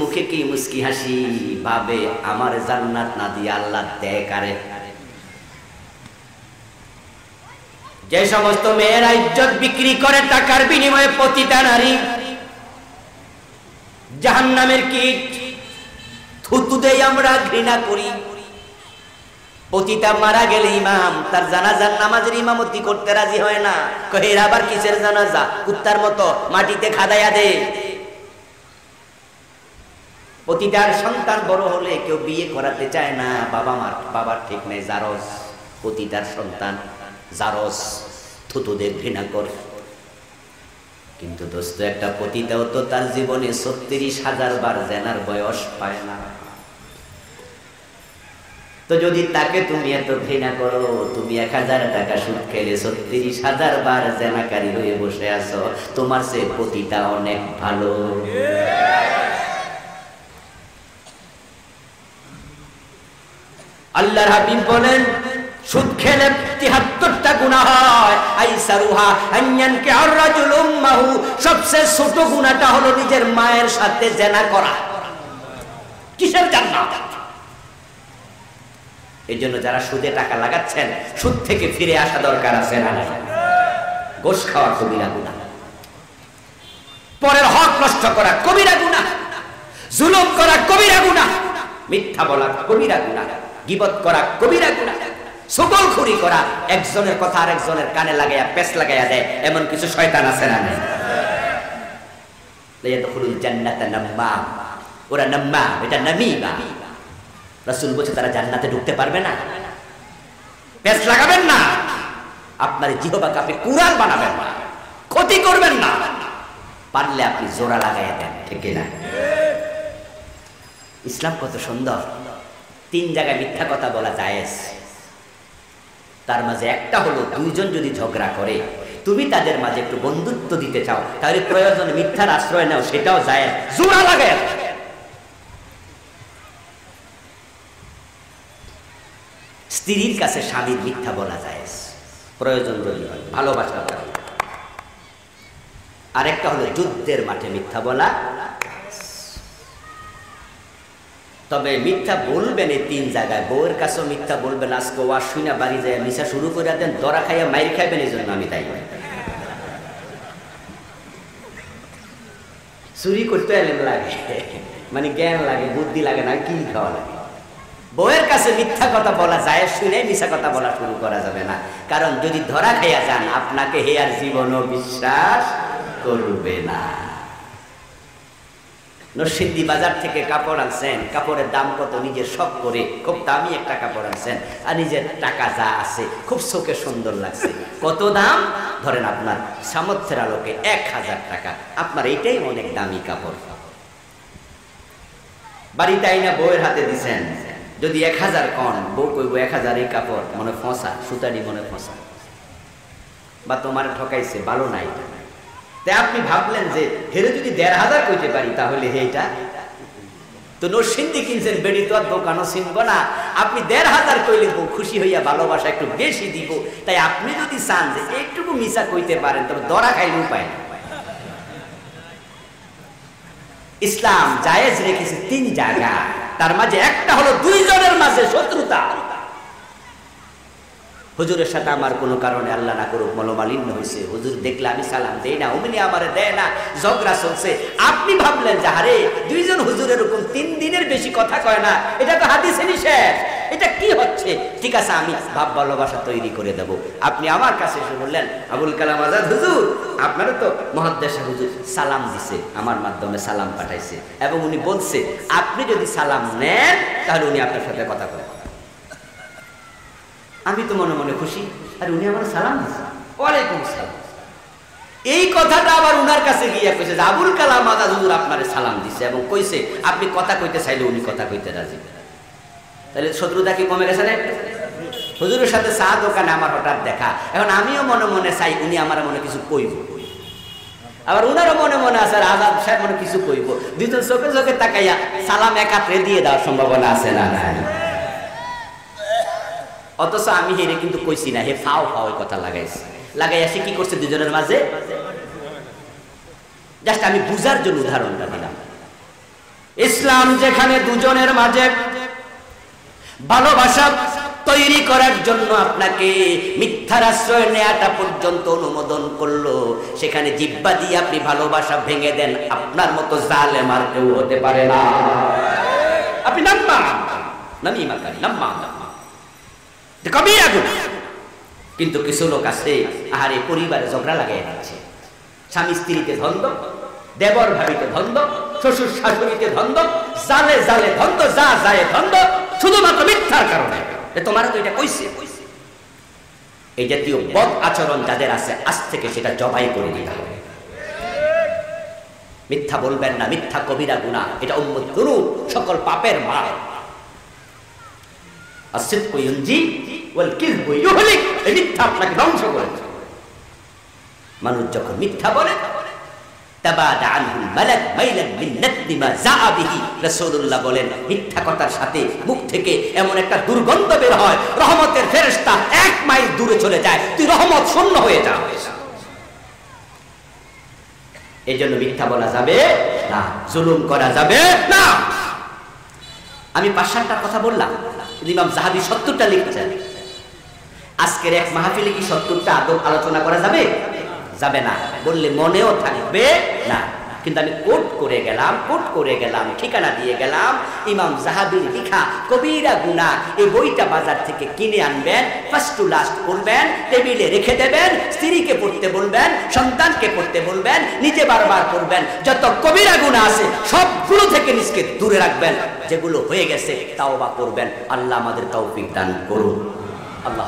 মুখে কি মুস্কি হাসি, ভাবে আমার জান্নাত না দিয়ে আল্লাহ দেয় কারে। যে সমস্ত মেয়েরা ইজ্জত বিক্রি করে টাকার বিনিময়ে, প্রতিটা নারী জাহান্নামের কীট, থুতু দেই আমরা, ঘৃণা করি। পতিতা মারা গেলে ইমাম তার জানাজার নামাজের ইমামতি করতে রাজি হয় না, কহে এর আবার কিসের জানাজা, কুত্তার মতো মাটিতে খাদাইয়া দে। পতিতার সন্তান বড় হলে কেউ বিয়ে করাতে চায় না, বাবার ঠিক নেই, জারজ। পতিতার সন্তান জারজ, থুতুদের ঘৃণা করে। কিন্তু দোস্ত, একটা পতিতাও তো তার জীবনে ৩৬,০০০ বার জেনার বয়স পায় না। তো যদি তাকে তুমি এত ঘৃণা করো, তুমি ১,০০০ টাকা সুদ খেলে ৩৬,০০০ বার জেনাকারী হয়ে বসে আছো, তোমার সে পতিতা অনেক ভালো। আল্লাহর হাবিব বলেন, সুদ খেলে ৭৩টা গুনাহ হয়। আইসারুহা আইয়ানকে আর-রাজুল উম্মাহু, সবচেয়ে ছোট গুনাহটা হলো নিজের মায়ের সাথে জিনা করা। কিসের জান্নাত? এইজন্য যারা সুদে টাকা লাগাচ্ছেন, সুদ থেকে ফিরে আসা দরকার আছে না? ঘুষ খাওয়া কবিরা গুনাহ, পরের হক নষ্ট করা কবিরা গুনাহ, জুলুম করা কবিরা গুনাহ, মিথ্যা বলা কবিরা গুনাহ, গীবত করা কবিরা গুনাহ, সকলখুরি করা, একজনের কথা আরেকজনের কানে লাগাইয়া পেছ লাগাইয়া দেয়, এমন কিছু শয়তান আছে না? লায়াদখুলুল জান্নাতা নাম্মাম, ওরা নাম্মাম, এটা নামিমা। রাসূল বলেছে তারা জান্নাতে ঢুকতে পারবে না। পেছ লাগাবেন না, আপনার জিহ্বাকে আপনি কুরআন বানাবেন না, ক্ষতি করবেন না, পারলে আপনি জোড়া লাগাইয়া দেন, ঠিক না? ইসলাম কত সুন্দর। ৩ জায়গায় মিথ্যা কথা বলা জায়েজ, তার মাঝে একটা হলো দুইজন যদি ঝগড়া করে, তুমি তাদের মাঝে একটু বন্ধুত্ব দিতে চাও, তাহলে প্রয়োজনে মিথ্যার আশ্রয় নাও, সেটাও জায়েজ, জোড়া লাগায়। স্ত্রীর কাছে স্বামীর মিথ্যা বলা জায়েজ, প্রয়োজন যদি হয়, ভালোবাসা করে। আরেকটা হলো যুদ্ধের মাঠে মিথ্যা বলা। তবে মিথ্যা বলবেন এই ৩ জায়গায়। বউয়ের কাছেও মিথ্যা বলবেন, আজকে ওয়াজ শুনে বাড়ি যায় মিশা শুরু করে দেন, দরা খাইয়া মাইর খাইবেন, এই জন্য আমি তাই চুরি করতে এলেন লাগে, মানে জ্ঞান লাগে, বুদ্ধি লাগে না, কি খাওয়া লাগে। বউয়ের কাছে মিথ্যা কথা বলা যায়, শুনে মিশা কথা বলা শুরু করা যাবে না, কারণ যদি ধরা খাইয়া যান আপনাকে হে আর জীবনও বিশ্বাস করবে না। নরসিংদী বাজার থেকে কাপড় আনছেন, কাপড়ের দাম কত নিজের শখ করে, খুব দামি একটা কাপড় আনছেন, আর নিজের টাকা যা আছে খুব চোখে সুন্দর লাগছে। কত দাম? ধরেন আপনার সামর্থ্যের আলোকে ১,০০০ টাকা, আপনার এইটাই অনেক দামি কাপড়। বাড়িতে আইনা বউয়ের হাতে দিছেন, যদি ১,০০০ কন, বউ কইব ১,০০০ এই কাপড় মনে ফসা, সুতারি মনে ফসা, বা তোমার ঠকাইছে, ভালো নাই। তাই আপনি ভাবলেন যে হেরে যদি ১,৫০০ কইতে পারি তাহলে এইটা তো। নরসিংদী কিনছেন, বেড়ি তো আর দোকানও চিনব না, আপনি ১,৫০০ কইলে খুশি হইয়া ভালোবাসা একটু বেশি দিব। তাই আপনি যদি চান যে একটুকু মিশা কইতে পারেন, তবে দরা খাইলে উপায় না। ইসলাম জায়েজ রেখেছে ৩ জায়গা, তার মাঝে একটা হলো দুইজনের মাঝে শত্রুতা। হুজুরের সাথে আমার কোনো কারণে আল্লাহ না করুক মনোমালিন্য হয়েছে, হুজুর দেখলে আমি সালাম দেই না, অমনি আমারে দেয় না, ঝগড়া চলছে। আপনি ভাবলেন যে আরে দুইজন হুজুর এরকম ৩ দিনের বেশি কথা কয় না, এটা তো হাদিসে নিষেধ, এটা কি হচ্ছে? ঠিক আছে, আমি ভাব ভালোবাসা তৈরি করে দেব। আপনি আমার কাছে এসে বললেন, আবুল কালাম আজাদ হুজুর, আপনারও তো মহাদ্দেশা হুজুর সালাম দিছে, আমার মাধ্যমে সালাম পাঠাইছে, এবং উনি বলছে আপনি যদি সালাম নেন তাহলে উনি আপনার সাথে কথা বলেন। আমি তো মনে মনে খুশি, আর উনি আমার সালাম দিছে, ওয়ালাইকুম সালাম। এই কথাটা আবার উনার কাছে গিয়ে কইছে যে আবুল কালাম আজাদ হুজুর আপনারে সালাম দিছে, এবং কইছে আপনি কথা কইতে চাইলে উনি কথা কইতে রাজি। তাহলে শত্রুতা কি কমে গেছে না? হুজুরের সাথে চা দোকানে আমার হঠাৎ দেখা, এখন আমিও মনে মনে চাই উনি আমার মনে কিছু কইব, আবার উনারও মনে মনে আছে আজাদ সাহেব মনে কিছু কইব। দুইজন চোখে চোখে তাকাইয়া সালাম একাত্রে দিয়ে দেওয়ার সম্ভাবনা আছে না? অথচ আমি হেরে কিন্তু কইছি না, হে ফাও ফাও কথা লাগাইছে, লাগাইয়া সে কি করছে দুজনের মাঝে। জাস্ট আমি বুঝার জন্য উদাহরণটা দিলাম। ইসলাম যেখানে দুজনের মাঝে ভালোবাসা তৈরি করার জন্য আপনাকে মিথ্যার আশ্রয় নেওয়াটা পর্যন্ত অনুমোদন করলো, সেখানে জিহ্বা দিয়ে আপনি ভালোবাসা ভেঙে দেন, আপনার মতো জালেম আর কেউ হতে পারে না। আপনি কবিরা গুনাহ। কিন্তু কিছু লোক আছে, আহারে পরিবারে ঝগড়া লাগাই দিচ্ছে, স্বামী স্ত্রীতে দ্বন্দ্ব, দেবর ভাবিতে দ্বন্দ্ব, শ্বশুর শাশুড়িতে দ্বন্দ্ব, জালে জালে দ্বন্দ্ব, যা যায় দ্বন্দ্ব, শুধুমাত্র মিথ্যার কারণে। তোমার তো এটা কইছে। এই জাতীয় বদ আচরণ যাদের আছে, আজ থেকে সেটা জবাই করে দিতে হবে। মিথ্যা বলবেন না, মিথ্যা কবিরা গুনাহ, এটা উম্মুল যুনুব, সকল পাপের মা। আসিদকু ইউনজি ওয়াল কিযবু ইউহলিক, এই মিথ্যা আপনাকে ধ্বংস করে। মানুষ যখন মিথ্যা বলে, তাবাদা আনহুল মালাক মাইলান মিন নাদমি মা যাআ বিহি, রাসূলুল্লাহ বলেন মিথ্যা কথার সাথে মুখ থেকে এমন একটা দুর্গন্ধ বের হয়, রহমতের ফেরেশতা 1 মাইল দূরে চলে যায়, তুই রহমত শূন্য হয়ে যাস। এজন্য মিথ্যা বলা যাবে না, জুলুম করা যাবে না। আমি 5-7টা কথা বললাম, ইমাম যাহাবী 70টা লিখেছেন। আজকের এক মাহফিলে কি 70টা আদব আলোচনা করা যাবে? যাবে না, বললে মনেও থাকবে না। কিন্তু আমি কোট করে গেলাম, ঠিকানা দিয়ে গেলাম, ইমাম যাহাবীর লেখা কবিরা গুনাহ, এই বইটা বাজার থেকে কিনে আনবেন, ফার্স্ট টু লাস্ট পড়বেন, টেবিলে রেখে দেবেন, স্ত্রীকে পড়তে বলবেন, সন্তানকে পড়তে বলবেন, নিজে বারবার পড়বেন। যত কবিরা গুনাহ আছে সবগুলো থেকে নিজকে দূরে রাখবেন, যেগুলো হয়ে গেছে তাওবা করবেন। আল্লাহ আমাদের তৌফিক দান করুন। আল্লাহ।